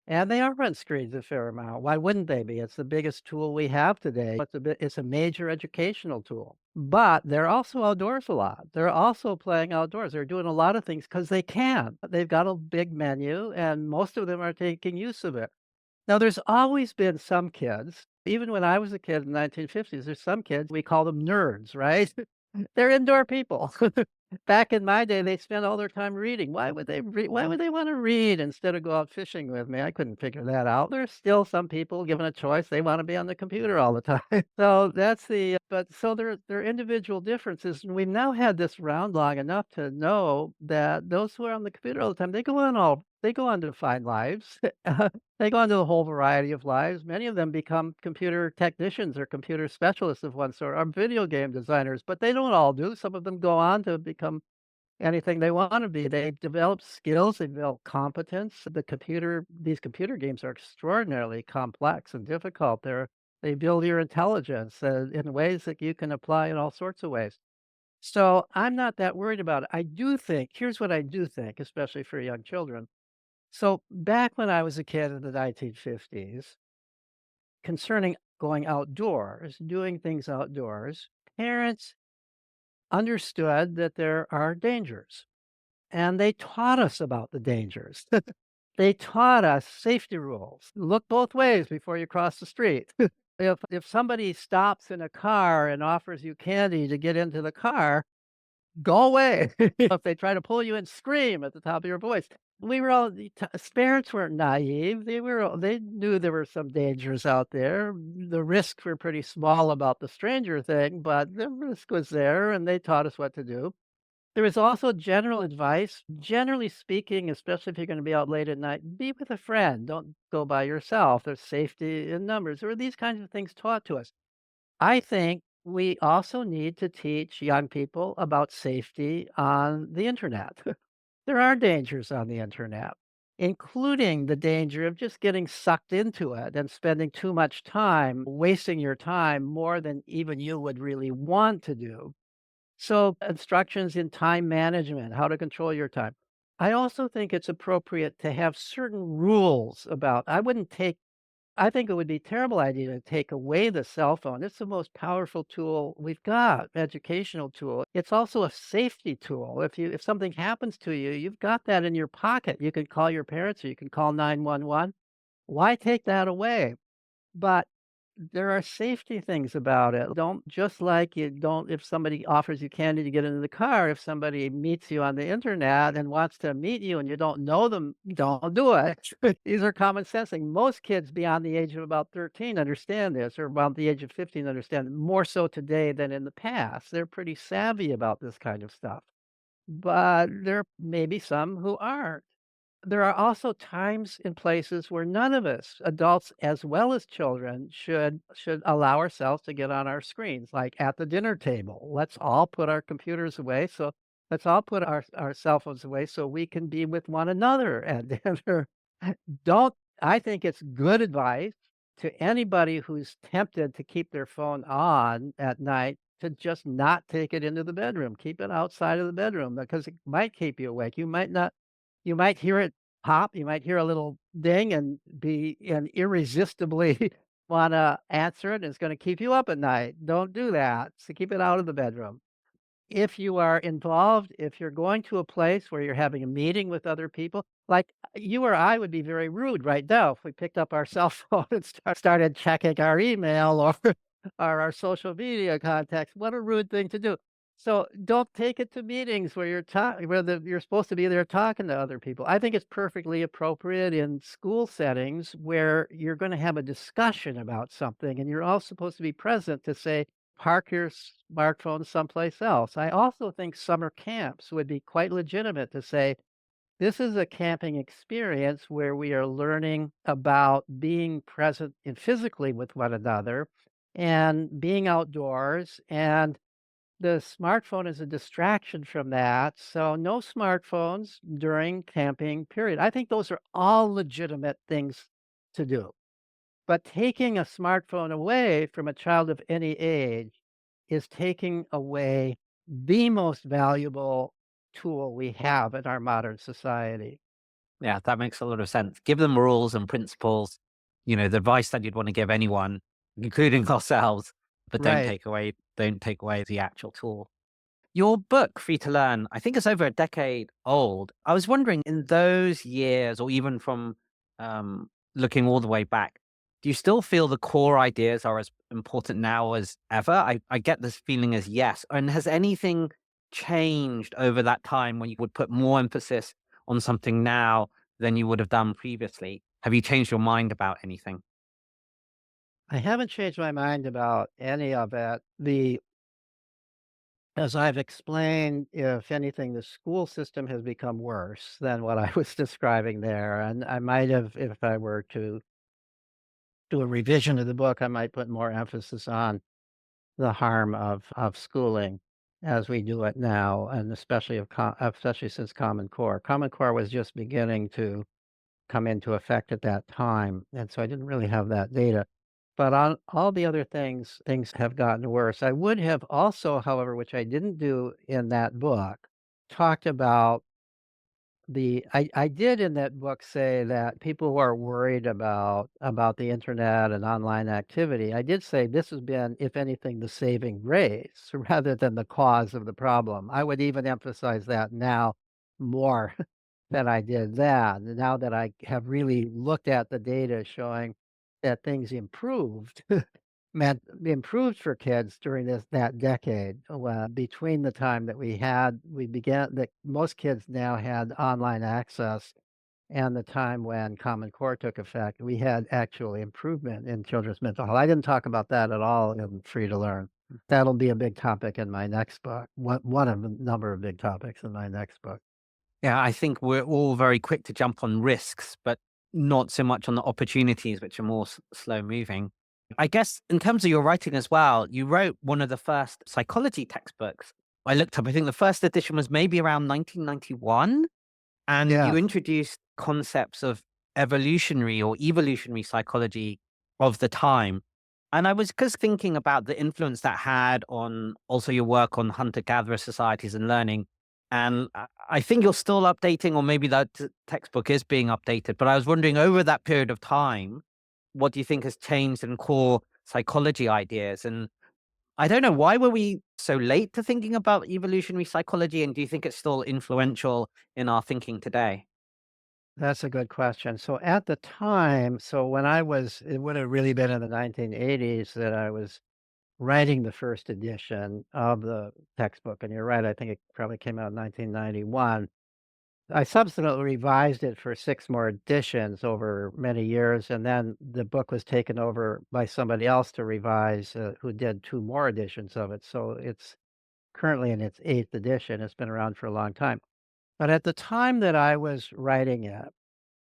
And they are on screens a fair amount. Why wouldn't they be? It's the biggest tool we have today. It's a major educational tool. But they're also outdoors a lot. They're also playing outdoors. They're doing a lot of things because they can. They've got a big menu, and most of them are taking use of it. Now, there's always been some kids, even when I was a kid in the 1950s, there's some kids, we call them nerds, right? They're indoor people. Back in my day, they spent all their time reading. Why would they wanna read instead of go out fishing with me? I couldn't figure that out. There's still some people given a choice, they wanna be on the computer all the time. So that's but so there are individual differences, and we've now had this around long enough to know that those who are on the computer all the time, they go on to find lives. They go into a whole variety of lives. Many of them become computer technicians or computer specialists of one sort, or video game designers, but they don't all do. Some of them go on to become anything they want to be. They develop skills, they develop competence. These computer games are extraordinarily complex and difficult. They build your intelligence in ways that you can apply in all sorts of ways. So I'm not that worried about it. Here's what I do think, especially for young children. So back when I was a kid in the 1950s, concerning going outdoors, doing things outdoors, parents understood that there are dangers and they taught us about the dangers. They taught us safety rules. Look both ways before you cross the street. If somebody stops in a car and offers you candy to get into the car, go away. If they try to pull you in, scream at the top of your voice. We were all parents weren't naive. They knew there were some dangers out there. The risks were pretty small about the stranger thing, but the risk was there, and they taught us what to do. There is also general advice. Generally speaking, especially if you're gonna be out late at night, be with a friend. Don't go by yourself. There's safety in numbers. There are these kinds of things taught to us. I think we also need to teach young people about safety on the internet. There are dangers on the internet, including the danger of just getting sucked into it and spending too much time, wasting your time more than even you would really want to do. So, instructions in time management, how to control your time. I also think it's appropriate to have certain rules about I think it would be a terrible idea to take away the cell phone. It's the most powerful tool we've got, educational tool. It's also a safety tool. If something happens to you, you've got that in your pocket. You can call your parents or you can call 911. Why take that away? But there are safety things about it. Don't just like you don't if somebody offers you candy to get into the car, if somebody meets you on the internet and wants to meet you and you don't know them, don't do it. These are common sense things. Most kids beyond the age of about 13 understand this, or about the age of 15 understand it more so today than in the past. They're pretty savvy about this kind of stuff. But there may be some who aren't. There are also times and places where none of us, adults as well as children, should allow ourselves to get on our screens, like at the dinner table. Let's all put our computers away. So let's all put our cell phones away so we can be with one another at dinner. Don't I think it's good advice to anybody who's tempted to keep their phone on at night to just not take it into the bedroom. Keep it outside of the bedroom because it might keep you awake. You might hear it pop, you might hear a little ding and irresistibly wanna answer it, and it's gonna keep you up at night. Don't do that, so keep it out of the bedroom. If you are involved, if you're going to a place where you're having a meeting with other people, like, you or I would be very rude right now if we picked up our cell phone and started checking our email or our social media contacts. What a rude thing to do. So, don't take it to meetings where you're supposed to be there talking to other people. I think it's perfectly appropriate in school settings where you're gonna have a discussion about something, and you're all supposed to be present to say, park your smartphone someplace else. I also think summer camps would be quite legitimate to say, this is a camping experience where we are learning about being present and physically with one another and being outdoors. And the smartphone is a distraction from that. So no smartphones during camping period. I think those are all legitimate things to do. But taking a smartphone away from a child of any age is taking away the most valuable tool we have in our modern society. Yeah, that makes a lot of sense. Give them rules and principles, the advice that you'd want to give anyone, including ourselves, but Right. don't take away the actual tool. Your book, Free to Learn, I think it's over a decade old. I was wondering, in those years, or even from looking all the way back, do you still feel the core ideas are as important now as ever? I get this feeling as yes. And has anything changed over that time when you would put more emphasis on something now than you would have done previously? Have you changed your mind about anything? I haven't changed my mind about any of it. As I've explained, if anything, the school system has become worse than what I was describing there. And I might have, if I were to do a revision of the book, I might put more emphasis on the harm of schooling as we do it now, and especially since Common Core. Common Core was just beginning to come into effect at that time, and so I didn't really have that data. But on all the other things, things have gotten worse. I would have also, however, which I didn't do in that book, talked about I did in that book say that people who are worried about the internet and online activity, I did say this has been, if anything, the saving grace rather than the cause of the problem. I would even emphasize that now more than I did then. Now that I have really looked at the data showing that things improved, meant improved for kids during that decade, between the time that we began that most kids now had online access and the time when Common Core took effect, we had actual improvement in children's mental health. I didn't talk about that at all in Free to Learn. That'll be a big topic in my next book. One of a number of big topics in my next book. Yeah, I think we're all very quick to jump on risks, but not so much on the opportunities, which are more slow moving. I guess in terms of your writing as well, you wrote one of the first psychology textbooks. I looked up, I think the first edition was maybe around 1991. And you Yes. introduced concepts of evolutionary psychology of the time. And I was just thinking about the influence that had on also your work on hunter gatherer societies and learning. And I think you're still updating, or maybe that textbook is being updated. But I was wondering over that period of time, what do you think has changed in core psychology ideas? And I don't know, why were we so late to thinking about evolutionary psychology? And do you think it's still influential in our thinking today? That's a good question. So at the time, when it would have really been in the 1980s that I was writing the first edition of the textbook. And you're right, I think it probably came out in 1991. I subsequently revised it for 6 more editions over many years, and then the book was taken over by somebody else to revise, who did 2 more editions of it. So it's currently in its 8th edition. It's been around for a long time. But at the time that I was writing it,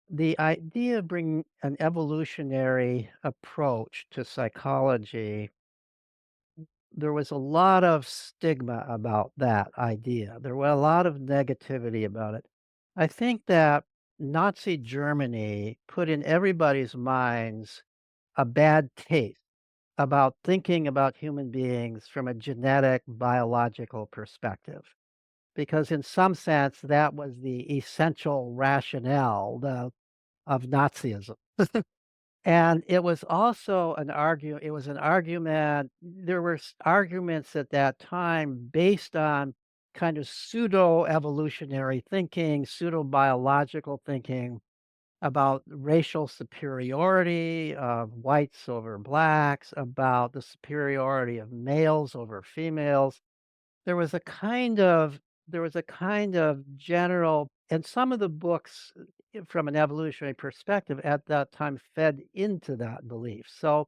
the idea of bringing an evolutionary approach to psychology, there was a lot of stigma about that idea. There were a lot of negativity about it. I think that Nazi Germany put in everybody's minds a bad taste about thinking about human beings from a genetic, biological perspective. Because in some sense, that was the essential rationale of Nazism. And it was also it was an argument there were arguments at that time based on kind of pseudo evolutionary thinking, pseudo biological thinking about racial superiority of whites over blacks, about the superiority of males over females. There was a kind of general, and some of the books, from an evolutionary perspective at that time fed into that belief. So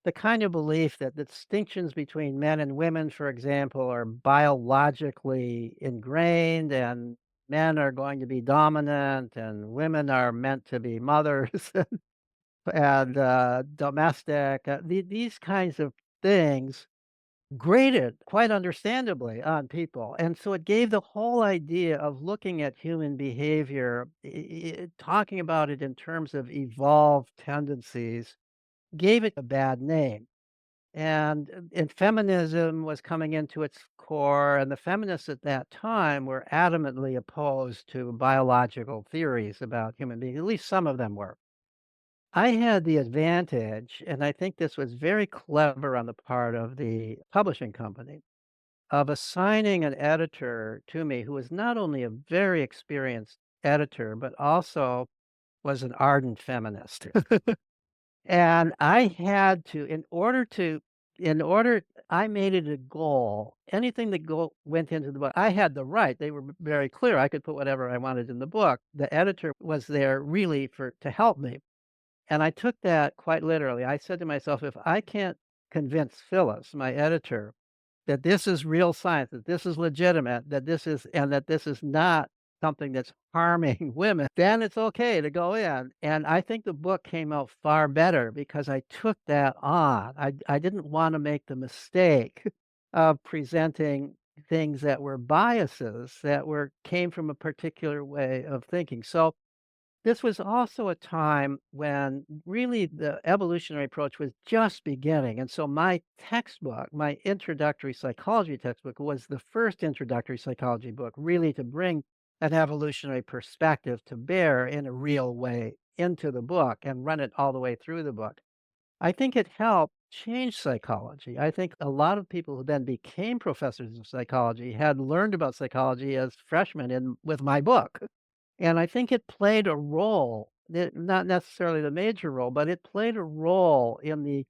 the kind of belief that the distinctions between men and women, for example, are biologically ingrained, and men are going to be dominant and women are meant to be mothers and domestic. These kinds of things grated, quite understandably, on people, and so it gave the whole idea of looking at human behavior, talking about it in terms of evolved tendencies, gave it a bad name, and feminism was coming into its core, and the feminists at that time were adamantly opposed to biological theories about human beings, at least some of them were. I had the advantage, and I think this was very clever on the part of the publishing company, of assigning an editor to me who was not only a very experienced editor, but also was an ardent feminist. And I had to, in order, I made it a goal. Anything that went into the book, I had the right. They were very clear. I could put whatever I wanted in the book. The editor was there really to help me. And I took that quite literally. I said to myself, if I can't convince Phyllis, my editor, that this is real science, that this is legitimate, that this is not something that's harming women, then it's okay to go in. And I think the book came out far better because I took that on. I didn't want to make the mistake of presenting things that were biases that came from a particular way of thinking. So this was also a time when really the evolutionary approach was just beginning, and so my textbook, my introductory psychology textbook, was the first introductory psychology book really to bring an evolutionary perspective to bear in a real way into the book and run it all the way through the book. I think it helped change psychology. I think a lot of people who then became professors of psychology had learned about psychology as freshmen with my book. And I think it played a role, not necessarily the major role, but it played a role in the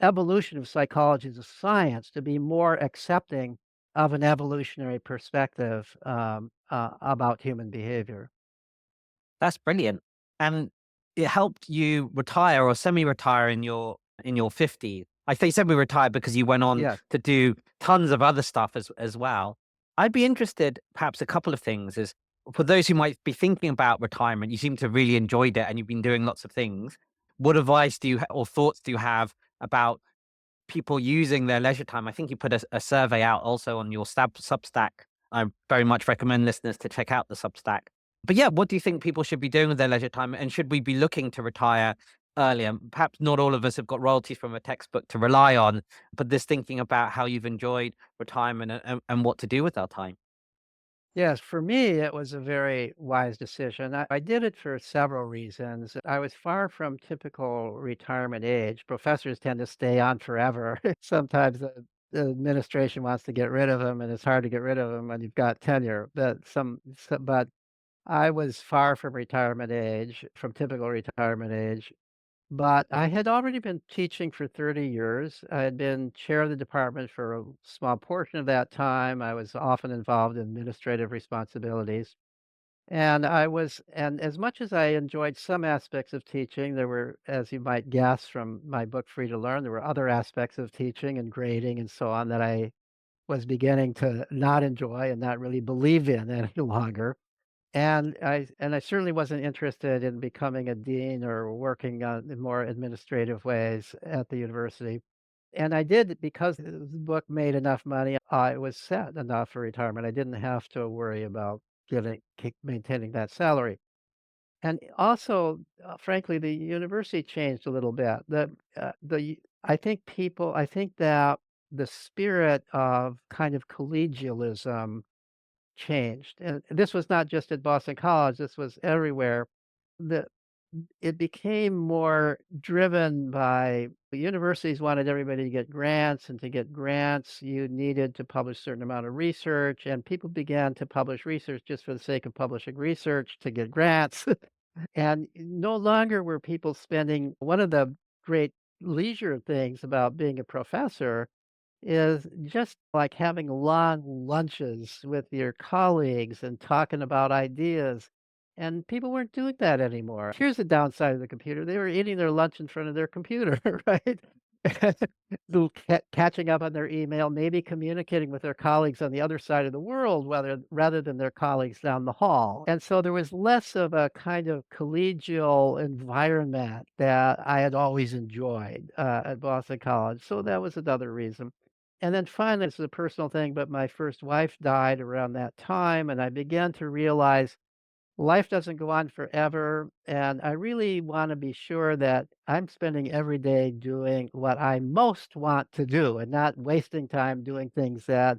evolution of psychology as a science to be more accepting of an evolutionary perspective, about human behavior. That's brilliant. And it helped you retire or semi-retire in your 50s. I say semi-retire because you went on Yes. to do tons of other stuff as well. I'd be interested, perhaps a couple of things is for those who might be thinking about retirement, you seem to have really enjoyed it and you've been doing lots of things. What advice do you or thoughts do you have about people using their leisure time? I think you put a survey out also on your Substack. I very much recommend listeners to check out the Substack. But yeah, what do you think people should be doing with their leisure time? And should we be looking to retire earlier? Perhaps not all of us have got royalties from a textbook to rely on, but this thinking about how you've enjoyed retirement and what to do with our time. Yes, for me, it was a very wise decision. I did it for several reasons. I was far from typical retirement age. Professors tend to stay on forever. Sometimes the administration wants to get rid of them, and it's hard to get rid of them when you've got tenure. But I was far from retirement age, from typical retirement age. But I had already been teaching for 30 years. I had been chair of the department for a small portion of that time. I was often involved in administrative responsibilities. And as much as I enjoyed some aspects of teaching, there were, as you might guess from my book, Free to Learn, there were other aspects of teaching and grading and so on that I was beginning to not enjoy and not really believe in any longer. And I certainly wasn't interested in becoming a dean or working on in more administrative ways at the university. And I did because the book made enough money, I was set enough for retirement. I didn't have to worry about maintaining that salary. And also, frankly, the university changed a little bit. I think that the spirit of kind of collegialism changed, and this was not just at Boston College, this was everywhere. The It became more driven by the universities wanted everybody to get grants, and to get grants, you needed to publish a certain amount of research, and people began to publish research just for the sake of publishing research to get grants. And no longer were people spending one of the great leisure things about being a professor is just like having long lunches with your colleagues and talking about ideas. And people weren't doing that anymore. Here's the downside of the computer. They were eating their lunch in front of their computer, right? Catching up on their email, maybe communicating with their colleagues on the other side of the world, rather than their colleagues down the hall. And so there was less of a kind of collegial environment that I had always enjoyed at Boston College. So that was another reason. And then finally, this is a personal thing, but my first wife died around that time, and I began to realize life doesn't go on forever. And I really want to be sure that I'm spending every day doing what I most want to do and not wasting time doing things that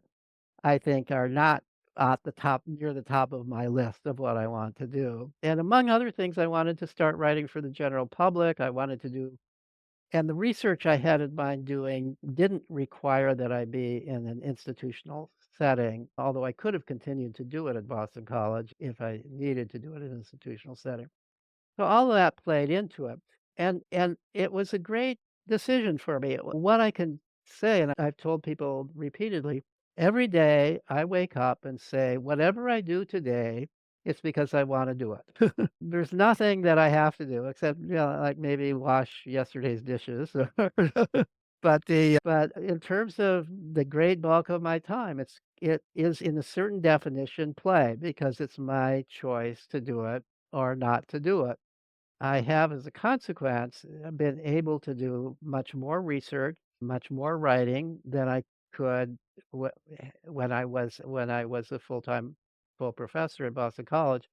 I think are not at the top, near the top of my list of what I want to do. And among other things, I wanted to start writing for the general public. I wanted to do and the research I had in mind doing didn't require that I be in an institutional setting, although I could have continued to do it at Boston College if I needed to do it in an institutional setting. So all of that played into it, and it was a great decision for me. What I can say, and I've told people repeatedly, every day I wake up and say, "Whatever I do today, it's because I wanna do it." There's nothing that I have to do except, like maybe wash yesterday's dishes but in terms of the great bulk of my time, it is in a certain definition play because it's my choice to do it or not to do it. I have, as a consequence, been able to do much more research, much more writing than I could when I was a full professor at Boston College.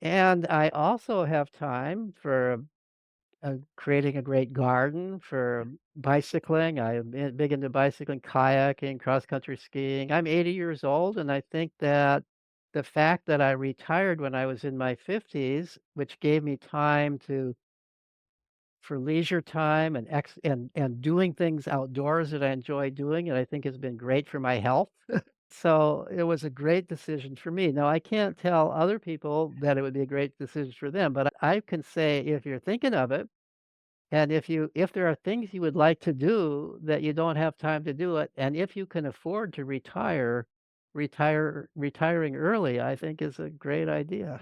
And I also have time for creating a great garden, for bicycling. I'm big into bicycling, kayaking, cross country skiing. I'm 80 years old, and I think that the fact that I retired when I was in my 50s, which gave me time to for leisure time and doing things outdoors that I enjoy doing, and I think has been great for my health. So it was a great decision for me. Now, I can't tell other people that it would be a great decision for them, but I can say if you're thinking of it, and if there are things you would like to do that you don't have time to do it, and if you can afford to retiring early, I think is a great idea.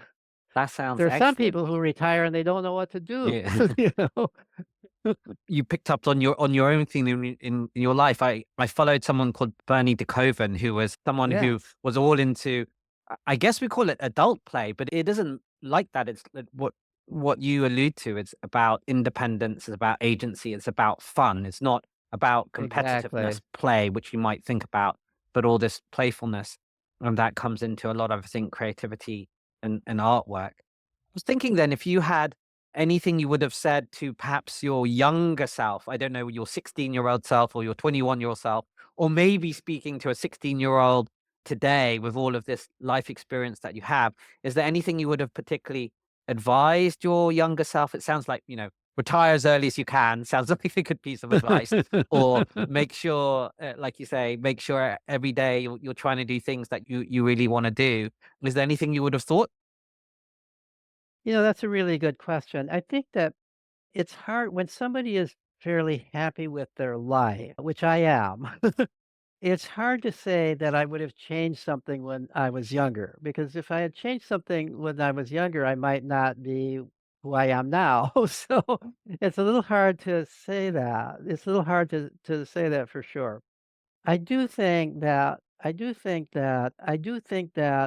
That sounds There are some excellent. people who retire and they don't know what to do, Yeah. you know? You picked up on your own thing in your life. I followed someone called Bernie DeKoven, who was someone who Yes, was all into, I guess we call it adult play, but it isn't like that. It's what you allude to. It's about independence. It's about agency. It's about fun. It's not about competitiveness exactly. play, which you might think about, but all this playfulness, and that comes into a lot of, I think, creativity and artwork. I was thinking then, if you had anything you would have said to perhaps your younger self, I don't know, your 16-year-old self or your 21-year-old self, or maybe speaking to a 16-year-old today with all of this life experience that you have, is there anything you would have particularly advised your younger self? It sounds like, retire as early as you can. Sounds like a good piece of advice. Or make sure, like you say, make sure every day you're trying to do things that you really want to do. Is there anything you would have thought? That's a really good question. I think that it's hard when somebody is fairly happy with their life, which I am. It's hard to say that I would have changed something when I was younger, because if I had changed something when I was younger, I might not be who I am now. So it's a little hard to say that. It's a little hard to say that for sure. I do think that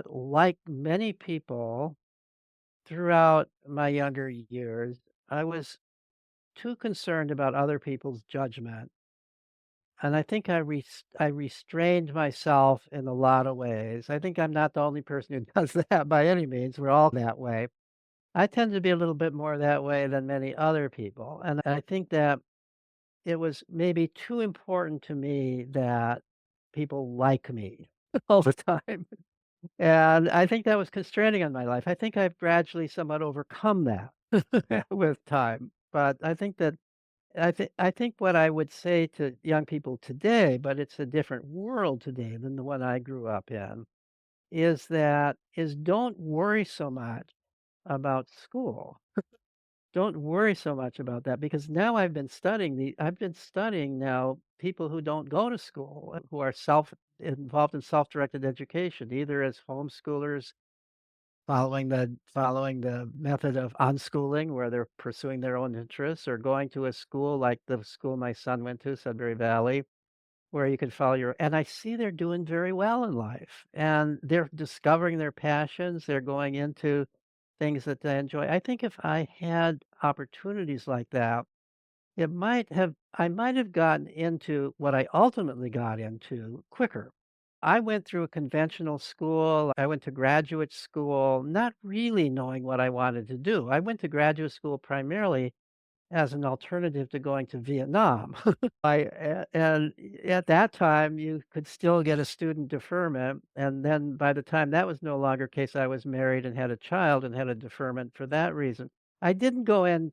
like many people throughout my younger years, I was too concerned about other people's judgment. And I think I restrained myself in a lot of ways. I think I'm not the only person who does that by any means. We're all that way. I tend to be a little bit more that way than many other people. And I think that it was maybe too important to me that people like me all the time. And I think that was constraining on my life. I think I've gradually somewhat overcome that with time. But I think what I would say to young people today, but it's a different world today than the one I grew up in, is don't worry so much about school. Don't worry so much about that because now I've been studying now people who don't go to school, who are self involved in self-directed education, either as homeschoolers following the method of unschooling where they're pursuing their own interests or going to a school like the school my son went to, Sudbury Valley, where you can follow your and I see they're doing very well in life, and they're discovering their passions, they're going into things that they enjoy. I think if I had opportunities like that, I might have gotten into what I ultimately got into quicker. I went through a conventional school. I went to graduate school, not really knowing what I wanted to do. I went to graduate school primarily as an alternative to going to Vietnam. And at that time, you could still get a student deferment, and then by the time that was no longer case, I was married and had a child and had a deferment for that reason. I didn't go on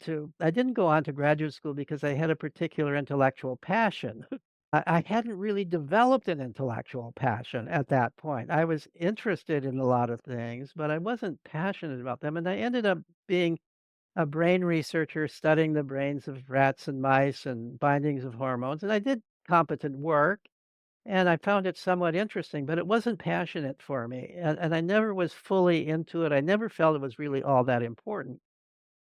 to graduate school because I had a particular intellectual passion. I hadn't really developed an intellectual passion at that point. I was interested in a lot of things, but I wasn't passionate about them, and I ended up being a brain researcher studying the brains of rats and mice and bindings of hormones, and I did competent work, and I found it somewhat interesting, but it wasn't passionate for me, and I never was fully into it. I never felt it was really all that important.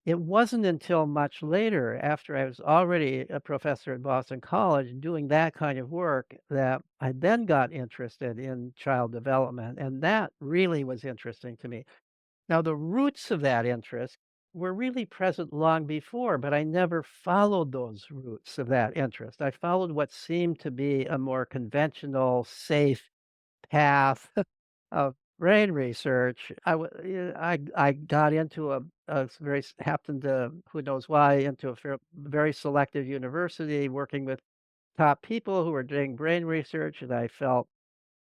It wasn't until much later, after I was already a professor at Boston College doing that kind of work, that I then got interested in child development, and that really was interesting to me. Now, the roots of that interest were really present long before, but I never followed those roots of that interest. I followed what seemed to be a more conventional, safe path of brain research. I got into a very happened to who knows why into a very selective university working with top people who were doing brain research, and I felt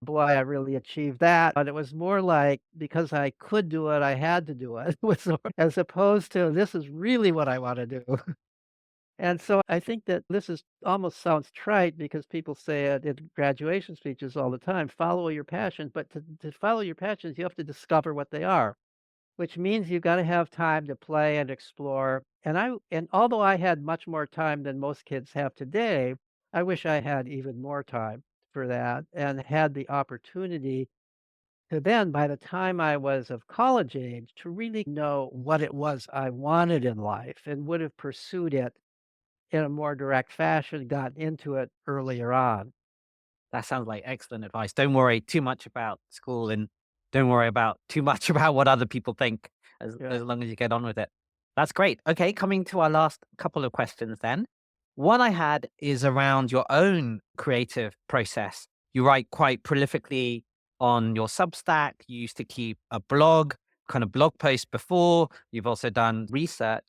boy, I really achieved that, but it was more like because I could do it, I had to do it, was as opposed to this is really what I wanna do. And so I think that this is almost sounds trite because people say it in graduation speeches all the time, follow your passions, but to follow your passions, you have to discover what they are, which means you've got to have time to play and explore. And although I had much more time than most kids have today, I wish I had even more time for that and had the opportunity to then, by the time I was of college age, to really know what it was I wanted in life and would have pursued it in a more direct fashion, got into it earlier on. That sounds like excellent advice. Don't worry too much about school and don't worry about too much about what other people think Yeah. as long as you get on with it. That's great. Okay, coming to our last couple of questions then. One I had is around your own creative process. You write quite prolifically on your Substack. You used to keep a blog, kind of blog post before. You've also done research.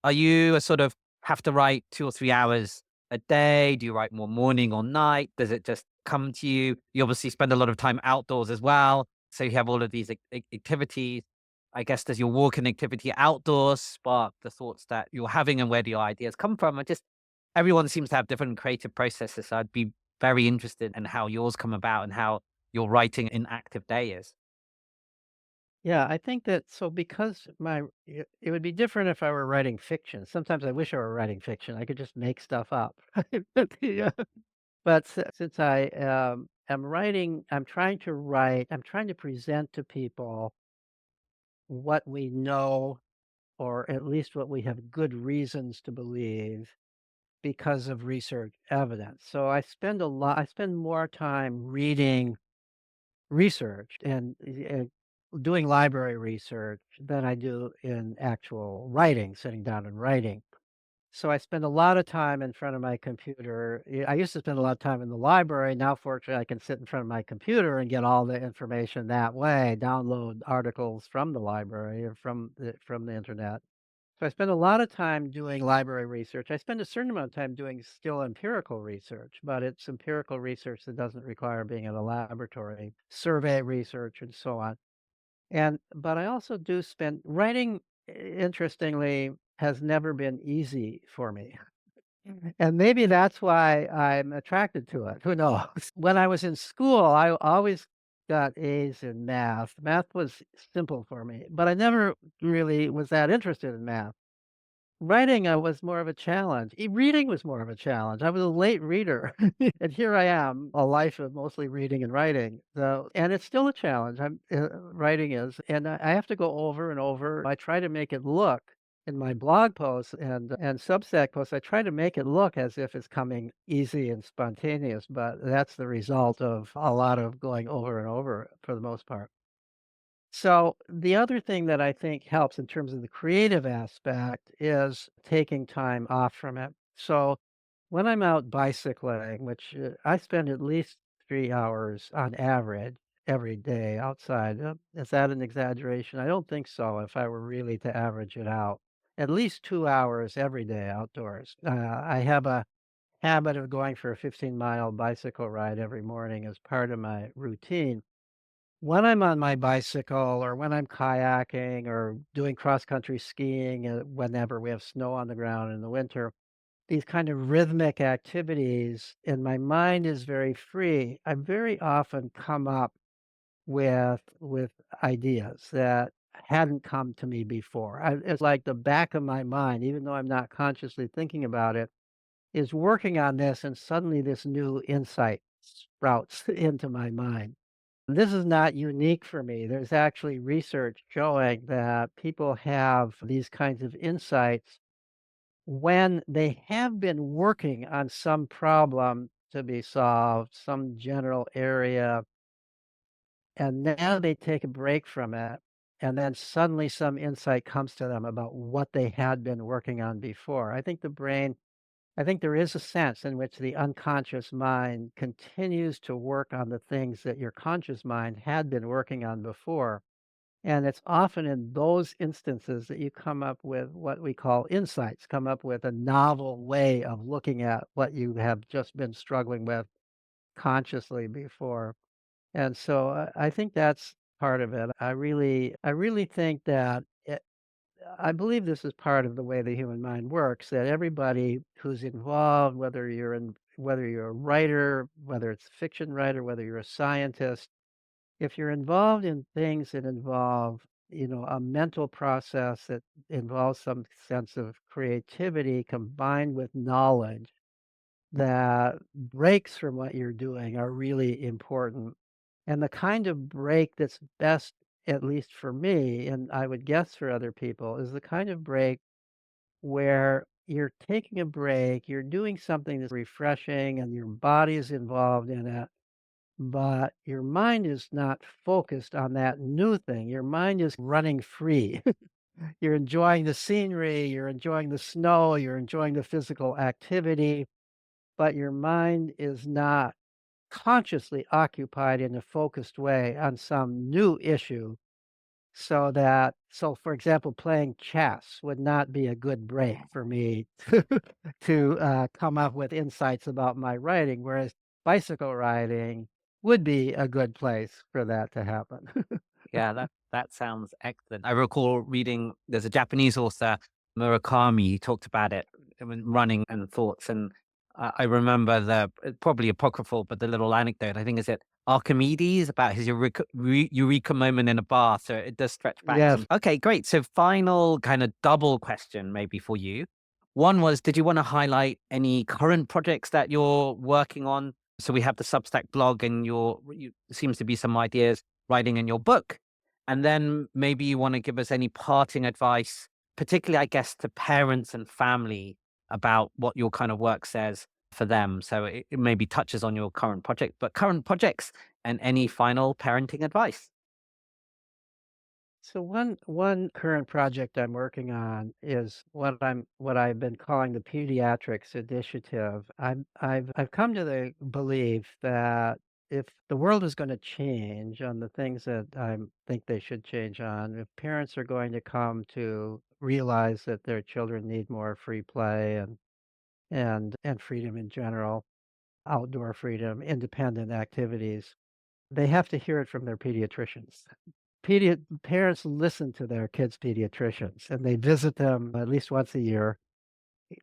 Are you a sort of have to write 2 or 3 hours a day? Do you write more morning or night? Does it just come to you? You obviously spend a lot of time outdoors as well. So you have all of these activities. I guess does your walking activity outdoors spark the thoughts that you're having and where do your ideas come from? I just everyone seems to have different creative processes. So I'd be very interested in how yours come about and how your writing in active day is. Yeah, I think that so because it would be different if I were writing fiction. Sometimes I wish I were writing fiction. I could just make stuff up. Yeah. But since I am writing, I'm trying to present to people what we know, or at least what we have good reasons to believe because of research evidence. So I spend more time reading research and doing library research than I do in actual writing, sitting down and writing. So I spend a lot of time in front of my computer. I used to spend a lot of time in the library. Now, fortunately, I can sit in front of my computer and get all the information that way, download articles from the library or from the internet. So I spend a lot of time doing library research. I spend a certain amount of time doing still empirical research, but it's empirical research that doesn't require being in a laboratory, survey research, and so on. But I also do spend writing, interestingly, has never been easy for me. And maybe that's why I'm attracted to it. Who knows? When I was in school, I always got A's in math. Math was simple for me, but I never really was that interested in math. Writing, was more of a challenge. Reading was more of a challenge. I was a late reader, and here I am, a life of mostly reading and writing. So, and it's still a challenge. Writing is, and I have to go over and over. I try to make it look in my blog posts and Substack posts. I try to make it look as if it's coming easy and spontaneous, but that's the result of a lot of going over and over for the most part. So the other thing that I think helps in terms of the creative aspect is taking time off from it. So when I'm out bicycling, which I spend at least 3 hours on average every day outside. Is that an exaggeration? I don't think so. If I were really to average it out, at least 2 hours every day outdoors. I have a habit of going for a 15-mile bicycle ride every morning as part of my routine. When I'm on my bicycle or when I'm kayaking or doing cross country skiing, whenever we have snow on the ground in the winter, these kind of rhythmic activities, and my mind is very free, I very often come up with ideas that hadn't come to me before. It's like the back of my mind, even though I'm not consciously thinking about it, is working on this, and suddenly this new insight sprouts into my mind. This is not unique for me. There's actually research showing that people have these kinds of insights when they have been working on some problem to be solved, some general area, and now they take a break from it. And then suddenly some insight comes to them about what they had been working on before. I think there is a sense in which the unconscious mind continues to work on the things that your conscious mind had been working on before. And it's often in those instances that you come up with what we call insights, come up with a novel way of looking at what you have just been struggling with consciously before. And so I think that's part of it. I really think that I believe this is part of the way the human mind works, that everybody who's involved, whether you're a writer, whether it's a fiction writer, whether you're a scientist, if you're involved in things that involve, a mental process that involves some sense of creativity combined with knowledge that breaks from what you're doing are really important. And the kind of break that's best, at least for me, and I would guess for other people, is the kind of break where you're taking a break, you're doing something that's refreshing and your body is involved in it, but your mind is not focused on that new thing. Your mind is running free. You're enjoying the scenery, you're enjoying the snow, you're enjoying the physical activity, but your mind is not consciously occupied in a focused way on some new issue. So for example, playing chess would not be a good break for me to come up with insights about my writing, whereas bicycle riding would be a good place for that to happen. Yeah, that sounds excellent. I recall reading there's a Japanese author, Murakami, he talked about it when running and thoughts. And I remember probably apocryphal, but the little anecdote, I think is it Archimedes about his eureka moment in a bath. So it does stretch back Yes. some. Okay, great. So final kind of double question maybe for you. One was, did you want to highlight any current projects that you're working on? So we have the Substack blog and seems to be some ideas writing in your book. And then maybe you want to give us any parting advice, particularly, I guess, to parents and family about what your kind of work says for them. So it maybe touches on your current project, but current projects and any final parenting advice. So one current project I'm working on is what I've been calling the pediatrics initiative. I've come to the belief that if the world is going to change on the things that I think they should change on, if parents are going to come to realize that their children need more free play and freedom in general, outdoor freedom, independent activities, they have to hear it from their pediatricians. Parents listen to their kids' pediatricians, and they visit them at least once a year,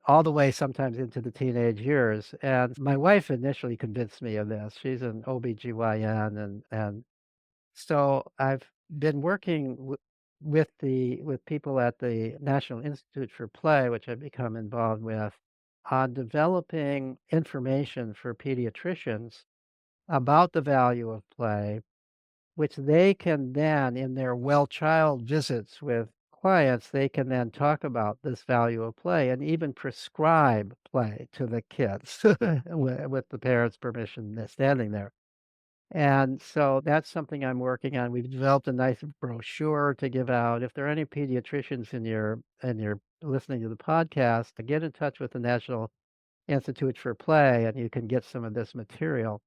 all the way sometimes into the teenage years, and my wife initially convinced me of this. She's an OBGYN, and so I've been working with people at the National Institute for Play, which I've become involved with, on developing information for pediatricians about the value of play, which they can then, in their well child visits with clients, they can then talk about this value of play and even prescribe play to the kids with the parents' permission, they're standing there. And so that's something I'm working on. We've developed a nice brochure to give out. If there are any pediatricians in your listening to the podcast, get in touch with the National Institute for Play, and you can get some of this material.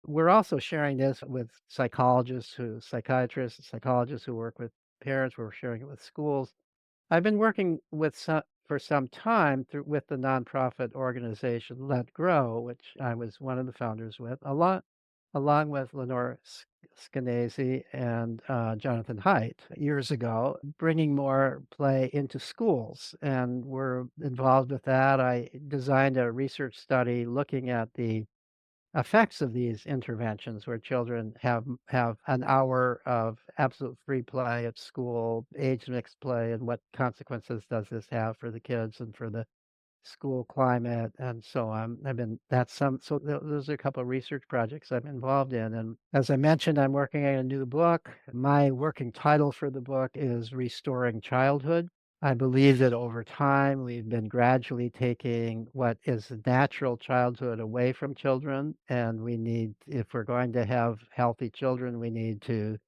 We're also sharing this with psychiatrists, psychologists who work with parents. We're sharing it with schools. I've been working for some time with the nonprofit organization Let Grow, which I was one of the founders with, along with Lenore Skenazy and Jonathan Haidt years ago, bringing more play into schools. And we're involved with that. I designed a research study looking at the effects of these interventions where children have an hour of absolute free play at school, age mixed play, and what consequences does this have for the kids and for the school climate and so on. I've been that's some so those are a couple of research projects I'm involved in. And as I mentioned, I'm working on a new book. My working title for the book is Restoring Childhood. I believe that over time we've been gradually taking what is natural childhood away from children, and if we're going to have healthy children, we need to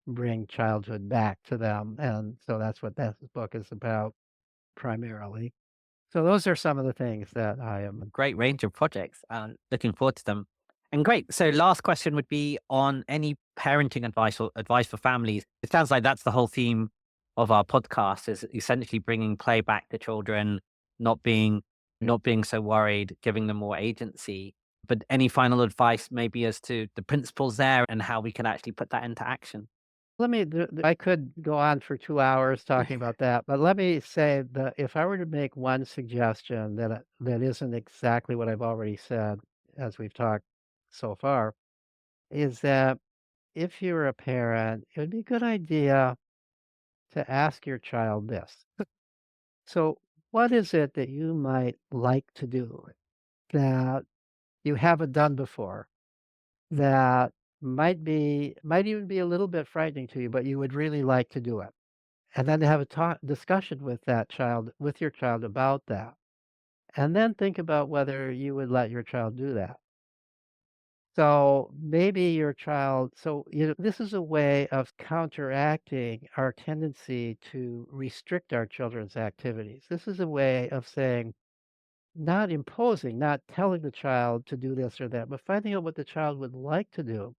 bring childhood back to them. And so that's what this book is about primarily. So those are some of the things that I A am. great range of projects. Looking forward to them. And great. So last question would be on any parenting advice or advice for families. It sounds like that's the whole theme of our podcast is essentially bringing play back to children, not being not being so worried, giving them more agency. But any final advice maybe as to the principles there and how we can actually put that into action? let me I could go on for 2 hours talking about that, but let me say that if I were to make one suggestion that isn't exactly what I've already said as we've talked so far, is that if you're a parent, it would be a good idea to ask your child this. So, what is it that you might like to do that you haven't done before that might even be a little bit frightening to you, but you would really like to do it? And then have a talk discussion with that child with your child about that, and then think about whether you would let your child do that. So, maybe your child this is a way of counteracting our tendency to restrict our children's activities. This is a way of saying, not imposing, not telling the child to do this or that, but finding out what the child would like to do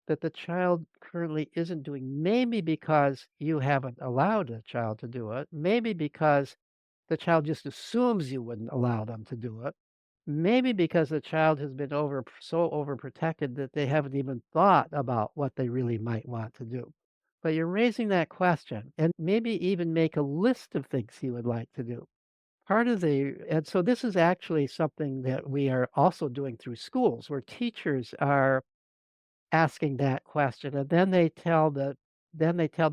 that the child currently isn't doing, maybe because you haven't allowed the child to do it, maybe because the child just assumes you wouldn't allow them to do it, maybe because the child has been so overprotected that they haven't even thought about what they really might want to do. But you're raising that question and maybe even make a list of things you would like to do. And so this is actually something that we are also doing through schools where teachers are asking that question, and then they tell the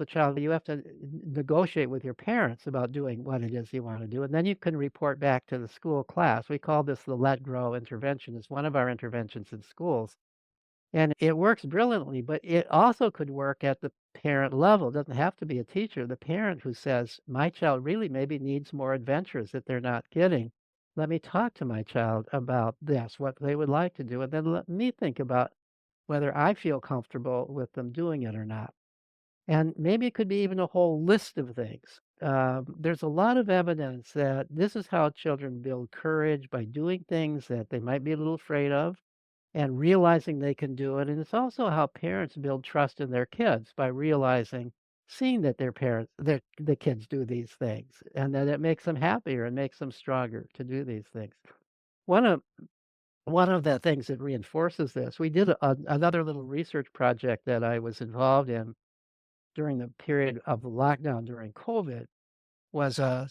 child, "You have to negotiate with your parents about doing what it is you wanna do, and then you can report back to the school class." We call this the Let Grow intervention. It's one of our interventions in schools, and it works brilliantly, but it also could work at the parent level. It doesn't have to be a teacher. The parent who says, "My child really maybe needs more adventures that they're not getting. Let me talk to my child about this, what they would like to do, and then let me think about whether I feel comfortable with them doing it or not." And maybe it could be even a whole list of things. There's a lot of evidence that this is how children build courage by doing things that they might be a little afraid of and realizing they can do it. And it's also how parents build trust in their kids by seeing that the kids do these things and that it makes them happier and makes them stronger to do these things. One of one of the things that reinforces this, we did another little research project that I was involved in during the period of the lockdown during COVID, was a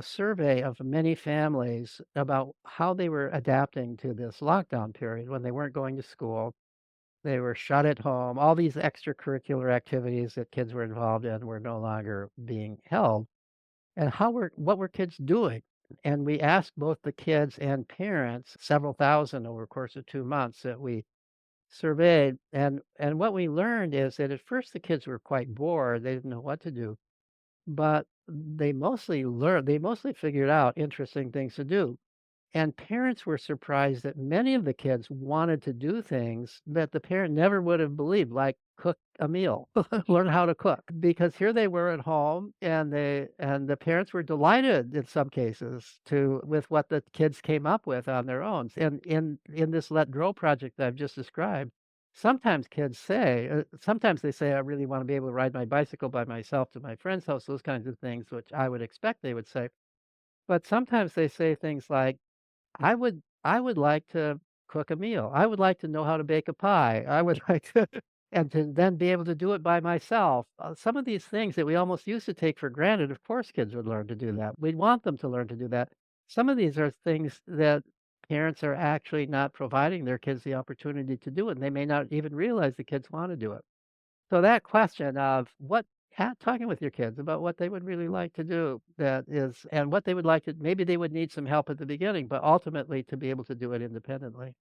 survey of many families about how they were adapting to this lockdown period when they weren't going to school. They were shut at home. All these extracurricular activities that kids were involved in were no longer being held. And what were kids doing? And we asked both the kids and parents, several thousand over the course of 2 months that we surveyed, and what we learned is that at first the kids were quite bored, they didn't know what to do, but they mostly figured out interesting things to do. And parents were surprised that many of the kids wanted to do things that the parent never would have believed, like cook a meal, learn how to cook. Because here they were at home and the parents were delighted in some cases with what the kids came up with on their own. And in this Let Grow project that I've just described, sometimes they say, "I really want to be able to ride my bicycle by myself to my friend's house," those kinds of things, which I would expect they would say. But sometimes they say things like, I would like to cook a meal. I would like to know how to bake a pie. I would like to and to then be able to do it by myself. Some of these things that we almost used to take for granted, of course kids would learn to do that. We'd want them to learn to do that. Some of these are things that parents are actually not providing their kids the opportunity to do it, and they may not even realize the kids wanna do it. So that question of talking with your kids about what they would really like to do and what they would like to maybe they would need some help at the beginning, but ultimately to be able to do it independently.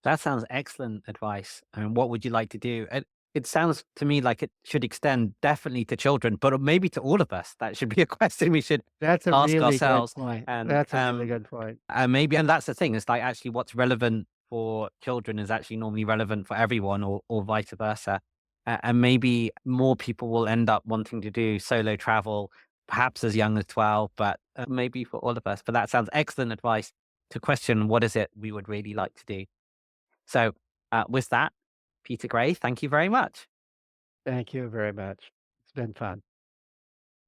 That sounds excellent advice. And what would you like to do? It sounds to me like it should extend definitely to children, but maybe to all of us. That should be a question we should That's a ask really good ourselves. point. And That's a really good point. and that's the thing. It's like actually what's relevant for children is actually normally relevant for everyone, or vice versa. And maybe more people will end up wanting to do solo travel, perhaps as young as 12, but maybe for all of us. But that sounds excellent advice to question what is it we would really like to do. So, with that, Peter Gray, thank you very much. Thank you very much. It's been fun.